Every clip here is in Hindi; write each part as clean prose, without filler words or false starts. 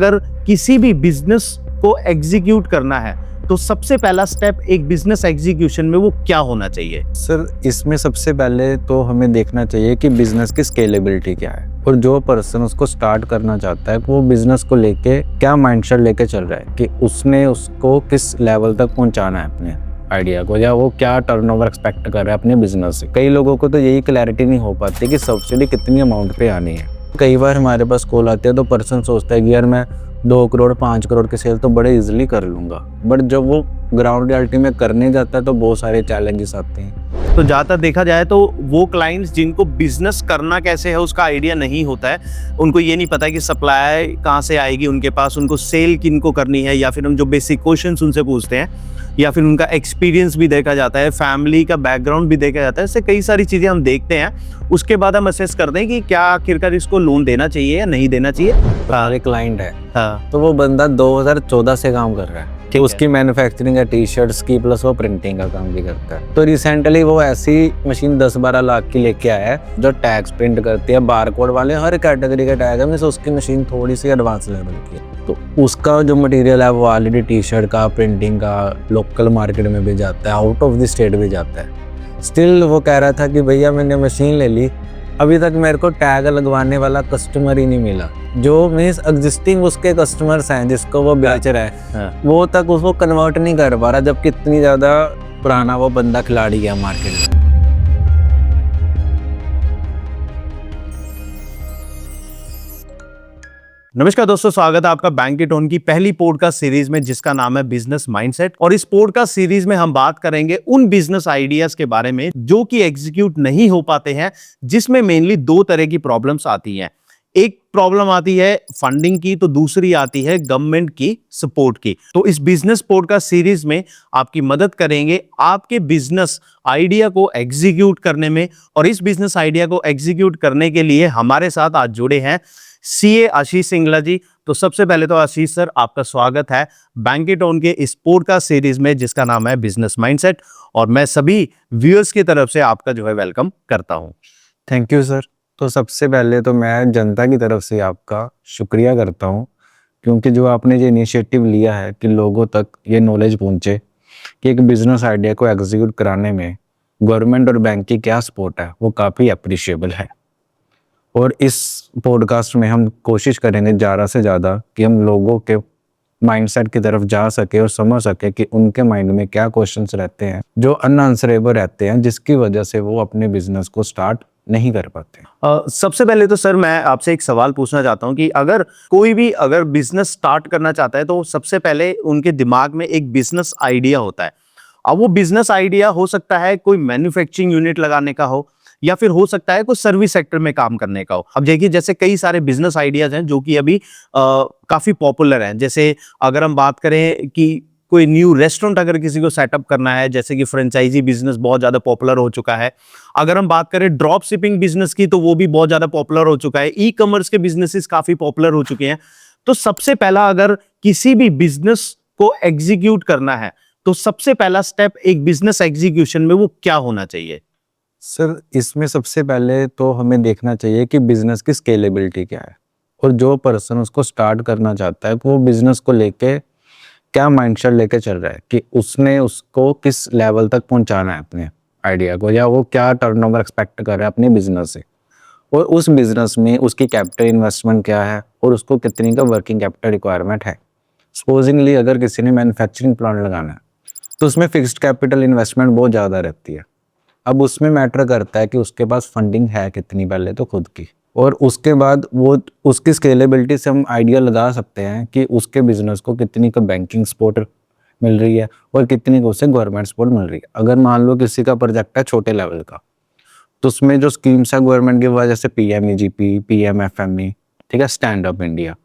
अगर किसी भी बिजनेस को एग्जीक्यूट करना है तो सबसे पहला स्टेप एक बिजनेस एग्जीक्यूशन में वो क्या होना चाहिए? सर, इसमें सबसे पहले तो हमें देखना चाहिए कि बिजनेस की स्केलेबिलिटी क्या है और जो पर्सन उसको स्टार्ट करना चाहता है वो बिजनेस को लेके क्या माइंडसेट लेके चल रहा है कि उसने उसको किस लेवल तक पहुंचाना है अपने आइडिया को, या वो क्या टर्नओवर एक्सपेक्ट कर रहा है अपने बिजनेस से। कई लोगों को तो यही क्लैरिटी नहीं हो पाती कि सब्सिडी कितनी अमाउंट पे आनी है। कई बार हमारे पास कॉल आती है तो पर्सन सोचता है कि यार मैं 2 करोड़ 5 करोड़ के सेल तो बड़े इजीली कर लूँगा, बट जब वो ग्राउंड रियलिटी में करने जाता है तो बहुत सारे चैलेंजेस आते हैं। तो ज़्यादातर देखा जाए तो वो क्लाइंट्स जिनको बिजनेस करना कैसे है उसका आइडिया नहीं होता है, उनको ये नहीं पता कि सप्लाई कहाँ से आएगी उनके पास, उनको सेल किनको करनी है, या फिर हम जो बेसिक क्वेश्चंस उनसे पूछते हैं, या फिर उनका एक्सपीरियंस भी देखा जाता है, फैमिली का बैकग्राउंड भी देखा जाता है। ऐसे कई सारी चीज़ें हम देखते हैं, उसके बाद हम असेस करते हैं कि क्या आखिरकार इसको लोन देना चाहिए या नहीं देना चाहिए। हमारे क्लाइंट है हाँ, तो वो बंदा 2014 से काम कर रहा है कि उसकी मैन्युफैक्चरिंग है टी शर्ट्स की, प्लस वो प्रिंटिंग का काम भी करता है। तो रिसेंटली वो ऐसी मशीन 10-12 लाख की लेके आया है जो टैग्स प्रिंट करती है, बारकोड वाले हर कैटेगरी का टैग है, मींस उसकी मशीन थोड़ी सी एडवांस लेवल की है। तो उसका जो मटेरियल है वो ऑलरेडी टी शर्ट का, प्रिंटिंग का लोकल मार्केट में भी जाता है, आउट ऑफ द स्टेट भी जाता है। स्टिल वो कह रहा था कि भैया मैंने मशीन ले ली, अभी तक मेरे को टैग लगवाने वाला कस्टमर ही नहीं मिला। जो मीन्स एग्जिस्टिंग उसके कस्टमर्स हैं जिसको वो बेच रहा है, वो तक उसको कन्वर्ट नहीं कर पा रहा, जबकि इतनी ज़्यादा पुराना वो बंदा खिलाड़ी है मार्केट में। नमस्कार दोस्तों, स्वागत है आपका बैंकेट ऑन की पहली पॉडकास्ट सीरीज में जिसका नाम है बिजनेस माइंडसेट। और इस पॉडकास्ट सीरीज में हम बात करेंगे उन बिजनेस आइडियाज के बारे में जो कि एग्जीक्यूट नहीं हो पाते हैं, जिसमें मेनली 2 तरह की प्रॉब्लम्स आती हैं। एक प्रॉब्लम आती है फंडिंग की, तो दूसरी आती है गवर्नमेंट की सपोर्ट की। तो इस बिजनेस पॉडकास्ट सीरीज में आपकी मदद करेंगे आपके बिजनेस आइडिया को एग्जीक्यूट करने में। और इस बिजनेस आइडिया को एग्जीक्यूट करने के लिए हमारे साथ आज जुड़े हैं सीए आशीष सिंगला जी। तो सबसे पहले तो आशीष सर, आपका स्वागत है बैंकेट ऑन के इस पॉडकास्ट सीरीज में जिसका नाम है बिजनेस माइंडसेट, और मैं सभी व्यूअर्स की तरफ से आपका जो है वेलकम करता हूं। Thank you sir. तो सबसे पहले तो मैं जनता की तरफ से आपका शुक्रिया करता हूँ, क्योंकि जो आपने ये इनिशिएटिव लिया है कि लोगों तक ये नॉलेज पहुँचे कि एक बिजनेस आइडिया को एग्जीक्यूट कराने में गवर्नमेंट और बैंक की क्या सपोर्ट है, वो काफ़ी अप्रिशिएबल है। और इस पॉडकास्ट में हम कोशिश करेंगे ज़्यादा से ज़्यादा कि हम लोगों के माइंडसेट की तरफ जा सके और समझ सके कि उनके माइंड में क्या क्वेश्चंस रहते हैं जो अनआंसरेबल रहते हैं, जिसकी वजह से वो अपने बिजनेस को स्टार्ट नहीं कर पाते। सबसे पहले तो सर मैं आपसे एक सवाल पूछना चाहता हूं कि अगर कोई भी अगर बिजनेस स्टार्ट करना चाहता है तो सबसे पहले उनके दिमाग में एक बिजनेस आइडिया होता है। अब वो बिजनेस आइडिया हो सकता है कोई मैन्युफैक्चरिंग यूनिट लगाने का हो, या फिर हो सकता है कोई सर्विस सेक्टर में काम करने का हो। अब देखिए, जैसे कई सारे बिजनेस आइडियाज हैं जो कि अभी काफी पॉपुलर हैं। जैसे अगर हम बात करें कि कोई न्यू रेस्टोरेंट अगर किसी को सेटअप करना है, जैसे कि फ्रेंचाइजी बिजनेस बहुत ज्यादा पॉपुलर हो चुका है। अगर हम बात करें ड्रॉप शिपिंग बिजनेस की, तो वो भी बहुत ज्यादा पॉपुलर हो चुका है। ई कॉमर्स के बिजनेसेस काफी पॉपुलर हो चुके हैं। तो सबसे पहला अगर किसी भी बिजनेस को एग्जीक्यूट करना है तो सबसे पहला स्टेप एक बिजनेस एग्जीक्यूशन में वो क्या होना चाहिए? सर, इसमें सबसे पहले तो हमें देखना चाहिए कि बिजनेस की स्केलेबिलिटी क्या है और जो पर्सन उसको स्टार्ट करना चाहता है वो बिजनेस को लेके क्या माइंडसेट लेके चल रहा है कि उसने उसको किस लेवल तक पहुंचाना है अपने आइडिया को, या वो क्या टर्नओवर एक्सपेक्ट कर रहा है अपने बिजनेस से, और उस बिजनेस में उसकी कैपिटल इन्वेस्टमेंट क्या है और उसको कितनी का वर्किंग कैपिटल रिक्वायरमेंट है। सपोजिंगली अगर किसी ने मैन्युफैक्चरिंग प्लांट लगाना है तो उसमें फिक्स्ड कैपिटल इन्वेस्टमेंट बहुत ज़्यादा रहती है। अब उसमें मैटर करता है कि उसके पास फंडिंग है कितनी, पहले तो खुद की, और उसके बाद वो उसकी स्केलेबिलिटी से हम आइडिया लगा सकते हैं कि उसके बिजनेस को कितनी का बैंकिंग सपोर्ट मिल रही है और कितनी को उसे गवर्नमेंट सपोर्ट मिल रही है। अगर मान लो किसी का प्रोजेक्ट है छोटे लेवल का, तो उसमें जो स्कीम्स है गवर्नमेंट की वजह से PMEGP, PMFME, ठीक है, स्टैंड अप इंडिया।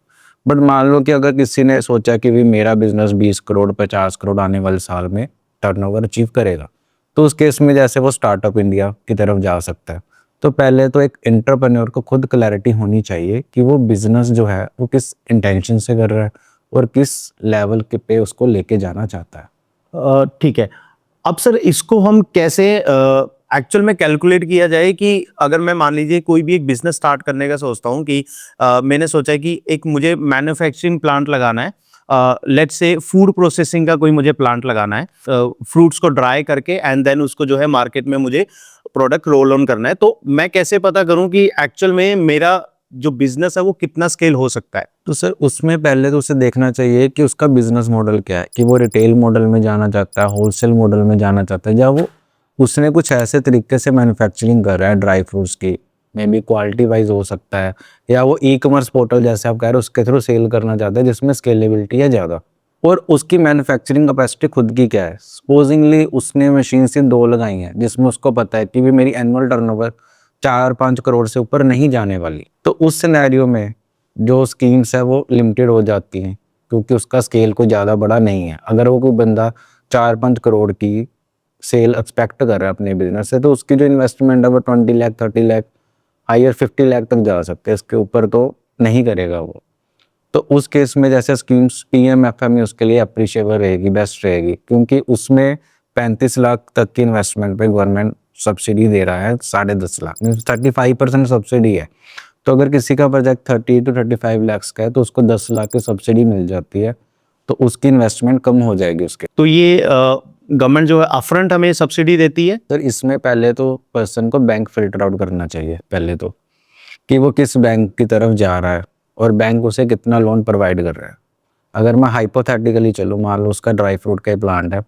बट मान लो कि अगर किसी ने सोचा कि भी मेरा बिजनेस 20 करोड़ 50 करोड़ आने वाले साल में टर्नओवर अचीव करेगा, तो उस केस में जैसे वो स्टार्टअप इंडिया की तरफ जा सकता है। तो पहले तो एक एंटरप्रेन्योर को खुद क्लैरिटी होनी चाहिए कि वो बिजनेस जो है वो किस इंटेंशन से कर रहा है और किस लेवल के पे उसको लेके जाना चाहता है। ठीक है। अब सर इसको हम कैसे एक्चुअल में कैलकुलेट किया जाए कि अगर मैं मान लीजिए कोई भी एक बिजनेस स्टार्ट करने का सोचता हूँ कि मैंने सोचा है कि एक मुझे मैन्युफैक्चरिंग प्लांट लगाना है, लेट्स से फूड प्रोसेसिंग का कोई मुझे प्लांट लगाना है, फ्रूट्स को ड्राई करके एंड देन उसको जो है मार्केट में मुझे प्रोडक्ट रोल ऑन करना है, तो मैं कैसे पता करूं कि एक्चुअल में मेरा जो बिजनेस है वो कितना स्केल हो सकता है? तो सर उसमें पहले तो उसे देखना चाहिए कि उसका बिजनेस मॉडल क्या है, कि वो रिटेल मॉडल में जाना चाहता है, होलसेल मॉडल में जाना चाहता है, या वो उसने कुछ ऐसे तरीके से मैन्युफैक्चरिंग कर रहा है ड्राई फ्रूट्स की, मे बी क्वालिटी वाइज हो सकता है, या वो ई कॉमर्स पोर्टल जैसे आप कह रहे हो उसके थ्रू सेल करना चाहता है जिसमें स्केलेबिलिटी है ज़्यादा, और उसकी मैन्युफैक्चरिंग कैपेसिटी खुद की क्या है। सपोजिंगली उसने मशीन से 2 लगाई हैं जिसमें उसको पता है कि भी मेरी एनुअल टर्नओवर 4-5 करोड़ से ऊपर नहीं जाने वाली, तो उस सिनेरियो में जो स्कीम्स है वो लिमिटेड हो जाती हैं क्योंकि उसका स्केल कोई ज़्यादा बड़ा नहीं है। अगर वो कोई बंदा 4-5 करोड़ की सेल एक्सपेक्ट कर रहा है अपने बिजनेस से, तो उसकी जो इन्वेस्टमेंट है वो 20 लाख 30 लाख हायर 50 लाख तक जा सकते हैं, इसके ऊपर तो नहीं करेगा वो। तो उस केस में जैसे स्कीम्स पीएमएफएमई उसके लिए अप्रिशिएबल रहेगी, बेस्ट रहेगी, क्योंकि उसमें 35 लाख तक की इन्वेस्टमेंट पे गवर्नमेंट सब्सिडी दे रहा है, 10.5 लाख 35% सब्सिडी है। तो अगर किसी का प्रोजेक्ट 30 to 35 लाख का है तो उसको 10 लाख की सब्सिडी मिल जाती है, तो उसकी इन्वेस्टमेंट कम हो जाएगी उसके। तो ये गवर्नमेंट जो है अपफ्रंट हमें सब्सिडी देती है? सर इसमें पहले तो पर्सन को बैंक फिल्टर आउट करना चाहिए पहले तो, कि वो किस बैंक की तरफ जा रहा है और बैंक उसे कितना लोन प्रोवाइड कर रहा है। अगर मैं हाइपोथेटिकली चलूँ, मान लो उसका ड्राई फ्रूट का प्लांट है,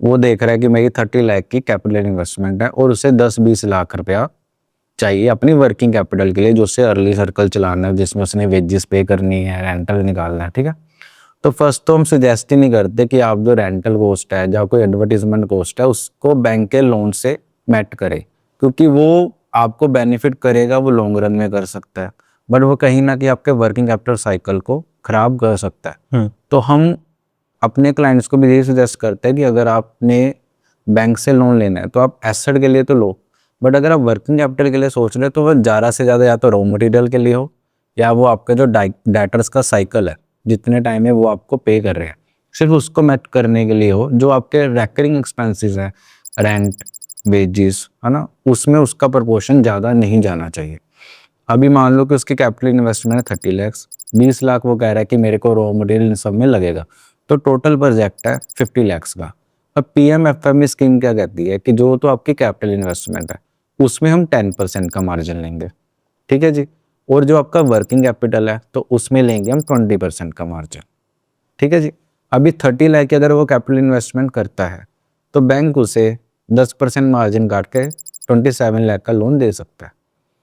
वो देख रहा है कि मेरी 30 लाख की कैपिटल इन्वेस्टमेंट है और उसे 10-20 लाख रुपया चाहिए अपनी वर्किंग कैपिटल के लिए, जो उससे अर्ली सर्कल चलाना है, जिसमें उसने वेजेस पे करनी है, रेंटल निकालना है, ठीक है। तो फर्स्ट तो हम सजेस्ट ही नहीं करते कि आप जो रेंटल कॉस्ट है या कोई एडवर्टीजमेंट कॉस्ट है उसको बैंक के लोन से मैट करें, क्योंकि वो आपको बेनिफिट करेगा, वो लॉन्ग रन में कर सकता है, बट वो कहीं ना कहीं आपके वर्किंग कैपिटल साइकिल को खराब कर सकता है। तो हम अपने क्लाइंट्स को भी यही सजेस्ट करते हैं कि अगर आपने बैंक से लोन लेना है तो आप एसेट के लिए तो लो, बट अगर आप वर्किंग कैपिटल के लिए सोच रहे हो तो वो ज़्यादा से ज़्यादा या तो रॉ मटेरियल के लिए हो, या वो आपका जो डेटर्स का साइकिल है जितने टाइम में वो आपको पे कर रहे हैं सिर्फ उसको मैच करने के लिए हो, जो आपके रेकरिंग एक्सपेंसेस हैं, रेंट, वेजेस, है ना, उसमें उसका प्रपोर्शन ज़्यादा नहीं जाना चाहिए। अभी मान लो कि उसकी कैपिटल इन्वेस्टमेंट है 30 लाख, 20 लाख वो कह रहा है कि मेरे को रॉ मटेरियल इन सब में लगेगा, तो टोटल प्रोजेक्ट है 50 लाख का। अब पीएमएफएमई स्कीम क्या कहती है कि जो तो आपकी कैपिटल इन्वेस्टमेंट है उसमें हम 10% का मार्जिन लेंगे, ठीक है जी, और जो आपका वर्किंग कैपिटल है तो उसमें लेंगे हम 20% का मार्जिन, ठीक है जी। अभी 30 लाख की अगर वो कैपिटल इन्वेस्टमेंट करता है तो बैंक उसे 10% मार्जिन काट के 27 लाख का लोन दे सकता है,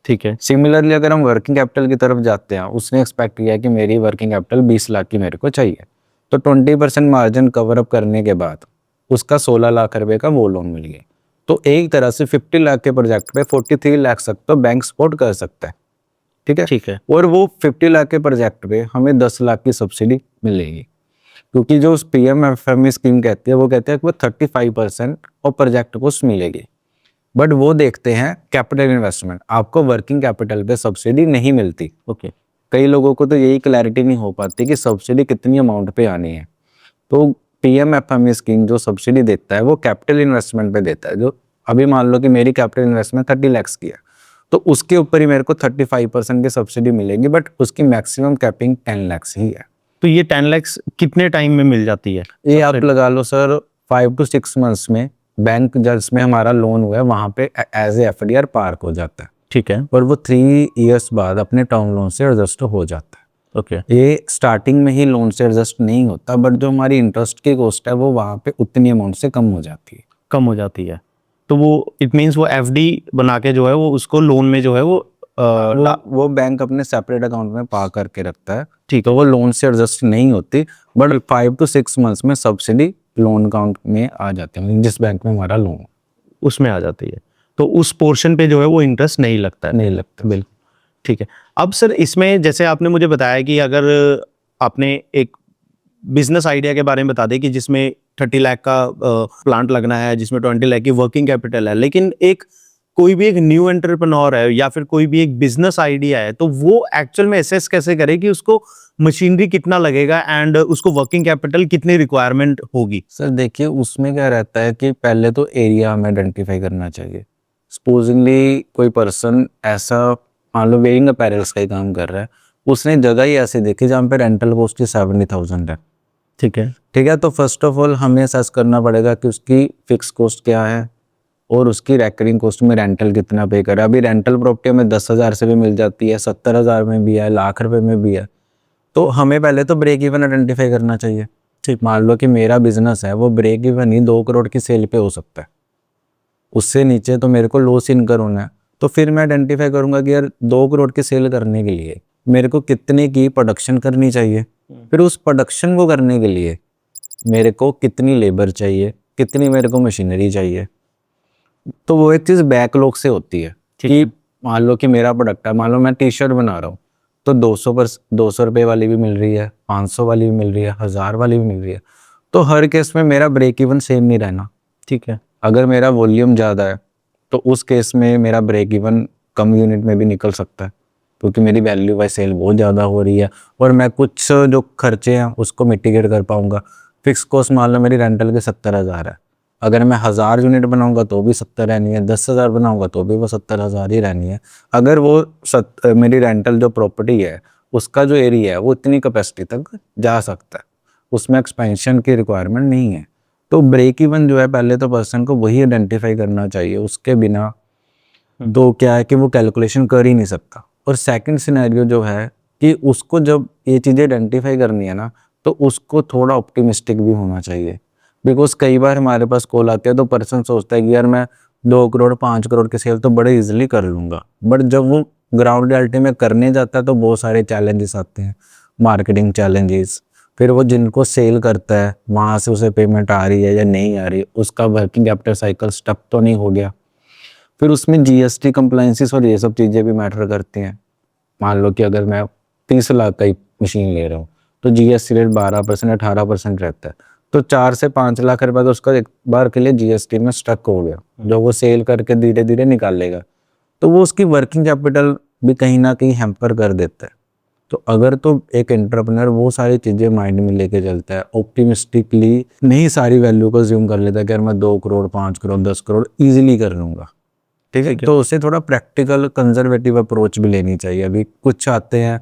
ठीक है। सिमिलरली अगर हम वर्किंग कैपिटल की तरफ जाते हैं, उसने एक्सपेक्ट किया कि मेरी वर्किंग कैपिटल 20 लाख की मेरे को चाहिए, तो 20% मार्जिन कवर अप करने के बाद उसका 16 लाख रुपए का वो लोन मिल गया। तो एक तरह से 50 लाख के प्रोजेक्ट पे 43 लाख तक तो बैंक सपोर्ट कर सकता है, ठीक है, ठीक है। और वो 50 लाख के प्रोजेक्ट पे हमें 10 लाख की सब्सिडी मिलेगी, क्योंकि जो पीएमएफएमई स्कीम कहती है वो कहते हैं कि वो 35% और प्रोजेक्ट को मिलेगी, बट वो देखते हैं कैपिटल इन्वेस्टमेंट, आपको वर्किंग कैपिटल पे सब्सिडी नहीं मिलती। ओके। कई लोगों को तो यही क्लैरिटी नहीं हो पाती कि सब्सिडी कितनी अमाउंट पे आनी है। तो पीएमएफएमई स्कीम जो सब्सिडी देता है वो कैपिटल इन्वेस्टमेंट पे देता है। जो अभी मान लो कि मेरी कैपिटल इन्वेस्टमेंट 30 लाख की है, तो उसके ऊपर ही मेरे को 35% की सब्सिडी मिलेगी, बट उसकी मैक्सिमम कैपिंग 10 लाख ही है। तो ये 10 लाख कितने टाइम में मिल जाती है? ये आप लगा लो सर 5 to 6 मंथ्स में बैंक जिसमें हमारा लोन हुआ है वहाँ पे एज ए एफडीआर पार्क हो जाता है, ठीक है। और वो 3 इयर्स बाद अपने टर्म लोन से एडजस्ट हो जाता है। ओके। ये स्टार्टिंग में ही लोन से एडजस्ट नहीं होता, बट जो हमारी इंटरेस्ट की कॉस्ट है वो वहाँ पे उतनी अमाउंट से कम हो जाती है। कम हो जाती है, तो वो इट मीन्स वो एफडी बना के जो है वो उसको लोन में जो है वो बैंक अपने सेपरेट अकाउंट में पा करके रखता है, ठीक तो वो लोन से एडजस्ट नहीं होती, बट 5 to 6 मंथ्स में सब्सिडी लोन अकाउंट में आ जाती है, जिस बैंक में हमारा लोन उसमें आ जाती है, तो उस पोर्शन पे जो है वो इंटरेस्ट नहीं लगता है। नहीं लगता। बिल्कुल ठीक है। अब सर इसमें जैसे आपने मुझे बताया कि अगर आपने एक बिजनेस आइडिया के बारे में बता दें कि जिसमें 30 लाख का प्लांट लगना है, जिसमें 20 लाख की वर्किंग कैपिटल है, लेकिन एक कोई भी एक न्यू एंटरप्रेन्योर है या फिर कोई भी एक बिजनेस आइडिया है, तो वो एक्चुअल में एसेस कैसे करे कि उसको मशीनरी कितना लगेगा एंड उसको वर्किंग कैपिटल कितनी रिक्वायरमेंट होगी? सर देखिए उसमें क्या रहता है कि पहले तो एरिया हमें आइडेंटिफाई करना चाहिए सपोजिंगली कोई पर्सन ऐसा, मान लो वेयरिंग अपैरल्स का ही काम कर रहा है, उसने जगह ही ऐसे देखी जहाँ पे रेंटल कॉस्ट ही 70,000 है। ठीक है। ठीक है, तो फर्स्ट ऑफ ऑल हमें असेस करना पड़ेगा कि उसकी फिक्स कॉस्ट क्या है और उसकी रेकरिंग कॉस्ट में रेंटल कितना पे करे। अभी रेंटल प्रॉपर्टी हमें 10,000 से भी मिल जाती है, 70,000 में भी है, लाख रुपए में भी है। तो हमें पहले तो ब्रेक इवन आइडेंटिफाई करना चाहिए। ठीक। मान लो कि मेरा बिजनेस है वो ब्रेक इवन ही 2 करोड़ की सेल पे हो सकता है, उससे नीचे तो मेरे को लॉस इनकर होना है। तो फिर मैं आइडेंटिफाई करूंगा कि यार 2 करोड़ की सेल करने के लिए मेरे को कितने की प्रोडक्शन करनी चाहिए, फिर उस प्रोडक्शन को करने के लिए मेरे को कितनी लेबर चाहिए, कितनी मेरे को मशीनरी चाहिए। तो वो एक चीज़ बैकलॉग से होती है कि मान लो कि मेरा प्रोडक्ट है, मान लो मैं टी शर्ट बना रहा हूँ, तो 200 रुपये वाली भी मिल रही है, 500 वाली भी मिल रही है, 1000 वाली भी मिल रही है। तो हर केस में मेरा ब्रेक इवन सेम नहीं रहना। ठीक है। अगर मेरा वॉल्यूम ज़्यादा है तो उस केस में मेरा ब्रेक इवन कम यूनिट में भी निकल सकता है, क्योंकि मेरी वैल्यू बाय सेल बहुत ज़्यादा हो रही है और मैं कुछ जो खर्चे हैं उसको मिटिगेट कर पाऊंगा। फिक्स कॉस्ट मान लो मेरी रेंटल के 70,000 है, अगर मैं 1000 यूनिट बनाऊंगा तो भी 70 रहनी है, 10,000 बनाऊंगा तो भी वो 70,000 ही रहनी है। अगर वो मेरी रेंटल जो प्रॉपर्टी है उसका जो एरिया है वो इतनी कैपेसिटी तक जा सकता है, उसमें एक्सपेंशन की रिक्वायरमेंट नहीं है। तो ब्रेक इवन जो है पहले तो पर्सन को वही आइडेंटिफाई करना चाहिए, उसके बिना तो क्या है कि वो कैलकुलेशन कर ही नहीं सकता। और सेकंड सिनेरियो जो है कि उसको जब ये चीज़ें आइडेंटिफाई करनी है ना, तो उसको थोड़ा ऑप्टिमिस्टिक भी होना चाहिए। बिकॉज कई बार हमारे पास कॉल आती है तो पर्सन सोचता है कि यार मैं 2 करोड़ 5 करोड़ की सेल तो बड़े इजीली कर लूँगा, बट जब वो ग्राउंड रियलिटी में करने जाता है तो बहुत सारे चैलेंजेस आते हैं, मार्केटिंग चैलेंजेस, फिर वो जिनको सेल करता है वहाँ से उसे पेमेंट आ रही है या नहीं आ रही, उसका वर्किंग कैपिटल साइकिल स्टक तो नहीं हो गया। फिर उसमें जीएसटी कंप्लाइंसेस और ये सब चीज़ें भी मैटर करती हैं। मान लो कि अगर मैं 30 लाख का ही मशीन ले रहा हूँ तो जीएसटी रेट 12% 18% रहता है, तो 4 से 5 लाख रुपए तो उसका एक बार के लिए जीएसटी में स्टक हो गया, जो वो सेल करके धीरे धीरे निकाल लेगा। तो वो उसकी वर्किंग कैपिटल भी कहीं ना कहीं हैम्पर कर देता है। तो अगर तो एक एंटरप्रेन्योर वो सारी चीज़ें माइंड में लेके चलता है, ऑप्टिमिस्टिकली नहीं सारी वैल्यू को ज्यूम कर लेता है कि यार मैं 2 करोड़ 5 करोड़ 10 करोड़ ईजिली कर लूँगा, ठीक है, तो उसे थोड़ा प्रैक्टिकल कंजर्वेटिव अप्रोच भी लेनी चाहिए। अभी कुछ आते हैं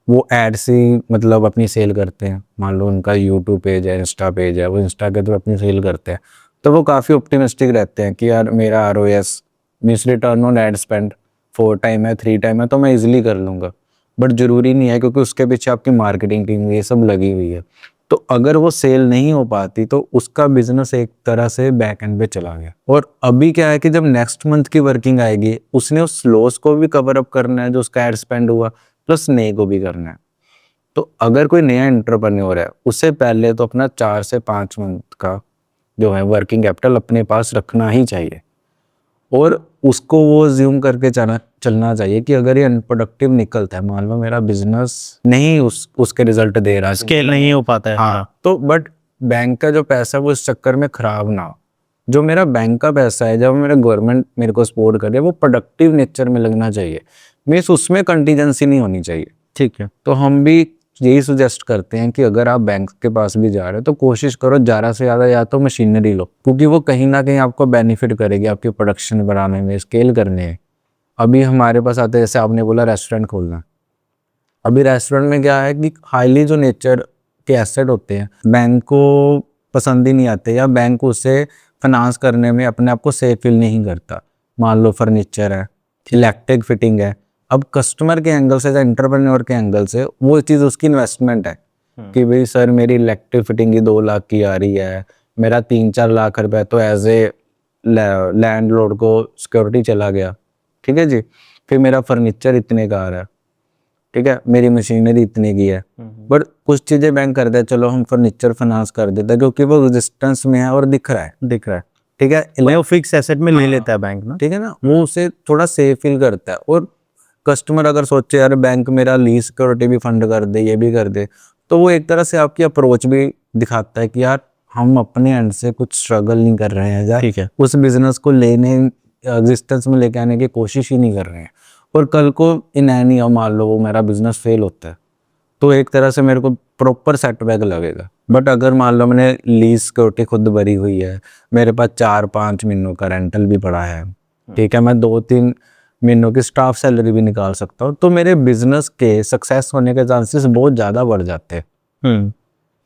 वो एड से मतलब अपनी सेल करते हैं, मान लो उनका यूट्यूब पेज है, इंस्टा पेज है, वो इंस्टा के थ्रू अपनी सेल करते हैं, तो वो काफ़ी ऑप्टिमिस्टिक रहते हैं कि यार मेरा ROS means return on ad spend 4 time है 3 टाइम है तो मैं इजिली कर लूँगा। बट ज़रूरी नहीं है, क्योंकि उसके पीछे आपकी मार्केटिंग टीम ये सब लगी हुई है। तो अगर वो सेल नहीं हो पाती तो उसका बिजनेस एक तरह से बैक एंड पे चला गया। और अभी क्या है कि जब नेक्स्ट मंथ की वर्किंग आएगी उसने उस लॉस को भी कवर अप करना है जो उसका एड स्पेंड हुआ, प्लस नए को भी करना है। तो अगर कोई नया एंटरप्रेन्योर है उसे पहले तो अपना 4 से 5 मंथ का जो है वर्किंग कैपिटल अपने पास रखना ही चाहिए, और उसको वो ज्यूम करके चलना चाहिए कि अगर ये अनप्रोडक्टिव निकलता है, मान लो मेरा बिजनेस नहीं उसके रिजल्ट दे रहा है, स्केल नहीं हो पाता है। हाँ, तो बट बैंक का जो पैसा है वो इस चक्कर में खराब ना हो। जो मेरा बैंक का पैसा है, जब मेरा गवर्नमेंट मेरे को सपोर्ट करे, वो प्रोडक्टिव नेचर में लगना चाहिए, मीन्स उसमें कंटीजेंसी नहीं होनी चाहिए। ठीक है। तो हम भी यही सुजेस्ट करते हैं कि अगर आप बैंक के पास भी जा रहे हो तो कोशिश करो ज़्यादा से ज़्यादा या तो मशीनरी लो, क्योंकि वो कहीं ना कहीं आपको बेनिफिट करेगी आपकी प्रोडक्शन बढ़ाने में, स्केल करने में। अभी हमारे पास आते हैं, जैसे आपने बोला रेस्टोरेंट खोलना, अभी रेस्टोरेंट में क्या है कि हाईली जो नेचर के एसेट होते हैं बैंक को पसंद ही नहीं आते, या बैंक उसे फाइनेंस करने में अपने आप को सेफ फील नहीं करता। मान लो फर्नीचर है, इलेक्ट्रिक फिटिंग है, अब कस्टमर के एंगल से या एंटरप्रेन्योर के एंगल से वो चीज़ उसकी इन्वेस्टमेंट है कि भाई सर मेरी इलेक्ट्रिक फिटिंग की 2 लाख की आ रही है, मेरा 3-4 लाख रुपए तो एज ए लैंडलॉर्ड को सिक्योरिटी चला गया, ठीक है जी, फिर मेरा फर्नीचर इतने का आ रहा है, ठीक है, मेरी मशीनरी इतने की है। बट कुछ चीज़ें बैंक कर दे, चलो हम फर्नीचर फाइनेंस कर देते हैं क्योंकि वो रेजिस्टेंस में है और दिख रहा है, ठीक है, वो फिक्स एसेट में ले लेता है बैंक ना। ठीक है ना, वो उसे थोड़ा सेफ फील करता है। और कस्टमर अगर सोचे यार बैंक मेरा लीज सिक्योरिटी भी फंड कर दे, ये भी कर दे, तो वो एक तरह से आपकी अप्रोच भी दिखाता है कि यार हम अपने एंड से कुछ स्ट्रगल नहीं कर रहे हैं, यार ठीक है। उस बिजनेस को लेने एग्जिस्टेंस में लेके आने की कोशिश ही नहीं कर रहे हैं। और कल को इन एनी मान लो वो मेरा बिजनेस फेल होता है तो एक तरह से मेरे को प्रॉपर सेटबैक लगेगा। बट अगर मान लो मैंने लीज सिक्योरिटी खुद भरी हुई है, मेरे पास 4-5 महीनों का रेंटल भी पड़ा है, ठीक है, मैं 2-3 महीनों की स्टाफ सैलरी भी निकाल सकता हूँ, तो मेरे बिजनेस के सक्सेस होने के चांसेस बहुत ज़्यादा बढ़ जाते हैं।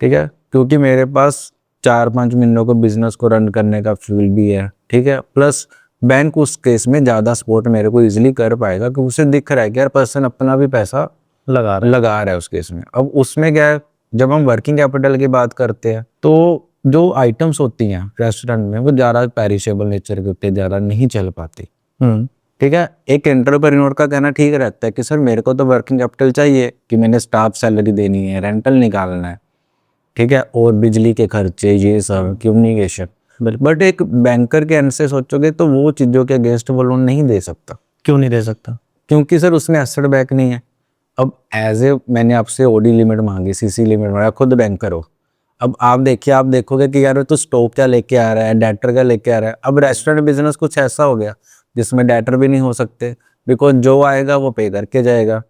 ठीक है, क्योंकि मेरे पास 4-5 महीनों को बिजनेस को रन करने का फ्यूल भी है। ठीक है, प्लस बैंक उस केस में ज़्यादा सपोर्ट मेरे को इजीली कर पाएगा, क्योंकि उसे दिख रहा है कि यार पर्सन अपना भी पैसा लगा रहा है। लगा रहा है उस केस में। अब उसमें क्या है, जब हम वर्किंग कैपिटल की बात करते हैं तो जो आइटम्स होती हैं रेस्टोरेंट में वो ज़्यादा पेरिशेबल नेचर की होती है, ज़्यादा नहीं चल पाती। ठीक है, एक एंटरप्रेन्योर का कहना ठीक रहता है कि सर मेरे को तो वर्किंग कैपिटल चाहिए कि मैंने स्टाफ सैलरी देनी है, रेंटल निकालना है, ठीक है, और बिजली के खर्चे, ये सब कम्युनिकेशन। बट एक बैंकर के एंड से सोचोगे तो वो चीज़ों के अगेंस्ट वो लोन नहीं दे सकता। क्यों नहीं दे सकता? क्योंकि सर उसमें एसेट बैक नहीं है। अब एज ए मैंने आपसे ओडी लिमिट मांगी, सीसी लिमिट मांगा, खुद बैंकर हो, अब आप देखिए, आप देखोगे कि यार तो स्टॉक क्या लेके आ रहा है, डेटर क्या लेके आ रहा है। अब रेस्टोरेंट बिजनेस कुछ ऐसा हो गया जिसमें डेटर भी नहीं हो सकते, बिकॉज जो आएगा वो पे करके जाएगा।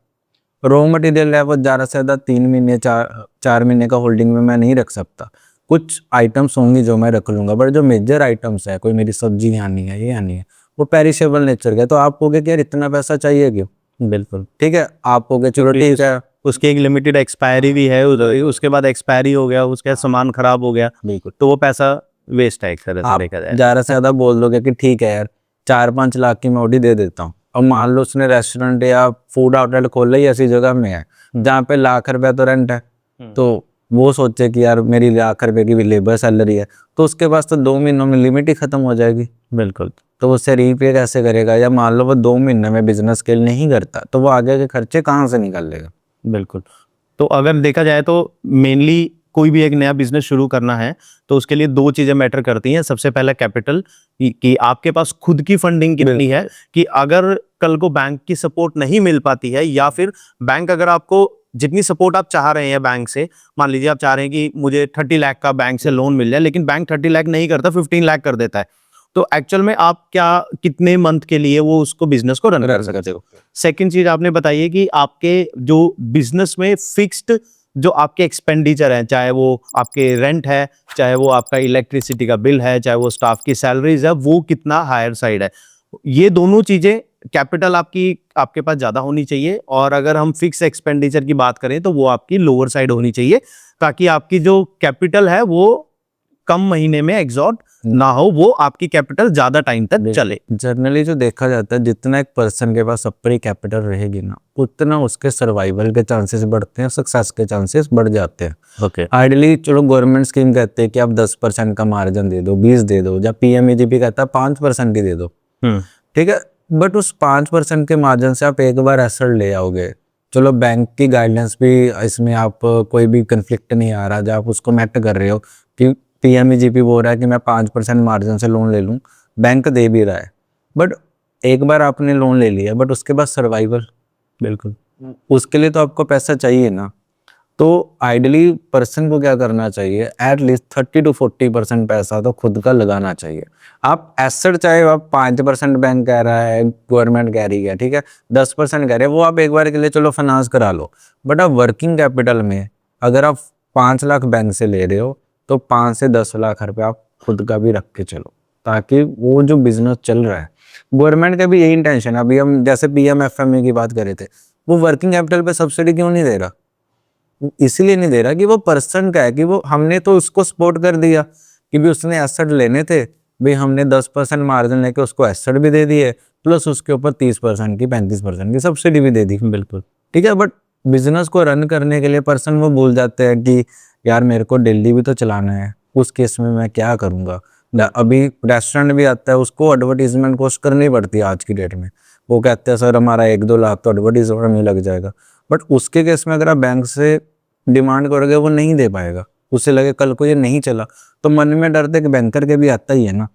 रॉ मटेरियल है वो ज़्यादा से ज़्यादा 3 महीने 4 महीने का होल्डिंग में मैं नहीं रख सकता। कुछ आइटम्स होंगी जो मैं रख लूँगा, बट जो मेजर आइटम्स है, कोई मेरी सब्जी आनी है, ये आनी है, वो पेरिशेबल नेचर का है। तो आप कहोगे कि यार इतना पैसा चाहिए क्यों? बिल्कुल। ठीक है, आप कहोगे चलो ठीक है, उसकी एक लिमिटेड एक्सपायरी भी है, उसके बाद एक्सपायरी हो गया, उसका सामान खराब हो गया, बिल्कुल, तो वो पैसा वेस्ट है एक तरह से आप देखा जाए। ज़्यादा से ज़्यादा बोल दोगे कि ठीक है यार 4-5 लाख की मैं ऑडी दे देता हूँ। अब मान लो उसने रेस्टोरेंट या फूड आउटलेट खोल ही ऐसी जगह में है जहाँ पे लाख रुपए तो रेंट है, तो वो सोचे कि यार मेरी लाख रुपए की भी लेबर सैलरी है, तो उसके पास तो 2 महीनों में लिमिट ही खत्म हो जाएगी। बिल्कुल। तो उससे रीपे कैसे करेगा? या मान लो वो 2 महीने में बिजनेस स्केल नहीं करता, तो वो आगे के खर्चे कहाँ से निकाल लेगा? बिल्कुल। तो अगर देखा जाए तो मेनली कोई भी एक नया बिजनेस शुरू करना है तो उसके लिए 2 चीजें मैटर करती हैं। सबसे पहला कैपिटल, कि आपके पास खुद की फंडिंग कितनी है, कि अगर कल को बैंक की सपोर्ट नहीं मिल पाती है, या फिर बैंक अगर आपको जितनी सपोर्ट आप चाह रहे हैं बैंक से, मान लीजिए आप चाह रहे हैं कि मुझे 30 लाख का बैंक से लोन मिल जाए, लेकिन बैंक 30 लाख नहीं करता, 15 लाख कर देता है, तो एक्चुअल में आप क्या कितने मंथ के लिए वो उसको बिजनेस को रन कर सकते हो। सेकंड चीज आपने बताई है कि आपके जो बिजनेस में फिक्स्ड जो आपके एक्सपेंडिचर है, चाहे वो आपके रेंट है, चाहे वो आपका इलेक्ट्रिसिटी का बिल है, चाहे वो स्टाफ की सैलरीज है, वो कितना हायर साइड है। ये दोनों चीजें कैपिटल आपकी आपके पास ज्यादा होनी चाहिए, और अगर हम फिक्स एक्सपेंडिचर की बात करें तो वो आपकी लोअर साइड होनी चाहिए, ताकि आपकी जो कैपिटल है वो कम महीने में एग्जॉस्ट ना हो, वो आपकी कैपिटल ज्यादा टाइम तक चले। जनरली जो देखा जाता है, जितना एक पर्सन के पास अपनी कैपिटल रहेगी ना, उतना उसके सर्वाइवल के चांसेस बढ़ते हैं, सक्सेस के चांसेस बढ़ जाते हैं। ओके। आइडियली चलो गवर्नमेंट स्कीम कहते हैं कि आप 10% का मार्जिन दे दो, 20 दे दो, या पीएमईजीपी कहता है 5% ही दे दो। ठीक है, बट उस 5% के मार्जिन से आप एक बार एसेट ले आओगे, चलो बैंक की गाइडेंस भी इसमें आप कोई भी कंफ्लिक्ट नहीं आ रहा, जब आप उसको मैट कर रहे हो कि पीएमईजीपी बोल रहा है कि मैं 5% मार्जिन से लोन ले लूँ, बैंक दे भी रहा है, बट एक बार आपने लोन ले लिया, बट उसके बाद सर्वाइवल, बिल्कुल। उसके लिए तो आपको पैसा चाहिए ना। तो आइडियली पर्सन को क्या करना चाहिए, एटलीस्ट 30-40% पैसा तो खुद का लगाना चाहिए। आप एसेट चाहे आप 5% बैंक कह रहा है, गवर्नमेंट कह रही है, ठीक है, 10% कह रहे हैं, वो आप एक बार के लिए चलो फाइनेंस करा लो, बट आप वर्किंग कैपिटल में अगर आप 5 लाख बैंक से ले रहे हो तो 5 से 10 लाख रुपए आप खुद का भी रख के चलो, ताकि वो जो बिजनेस चल रहा है, गवर्नमेंट का भी यही इंटेंशन है। अभी हम जैसे पीएमएफएमई की बात कर रहे थे, वो वर्किंग कैपिटल पे सब्सिडी क्यों नहीं दे रहा? इसलिए नहीं दे रहा कि वो पर्सन का है, कि वो हमने तो उसको सपोर्ट कर दिया कि भी उसने एसेट लेने थे, भाई हमने 10% मार्जिन लेके उसको एसेट भी दे दिए, प्लस उसके ऊपर 30% की 35% की सब्सिडी भी दे दी। बिल्कुल। ठीक है, बट बिजनेस को रन करने के लिए पर्सन वो भूल जाते हैं कि यार मेरे को डेली भी तो चलाना है, उस केस में मैं क्या करूँगा। अभी रेस्टोरेंट भी आता है, उसको एडवर्टीजमेंट कॉस्ट करनी पड़ती है आज की डेट में, वो कहते हैं सर हमारा 1-2 लाख तो एडवर्टीजमेंट में लग जाएगा, बट उसके केस में अगर आप बैंक से डिमांड करोगे वो नहीं दे पाएगा, उससे लगे कल को ये नहीं चला, तो मन में डर के बैंकर के भी आता ही है ना।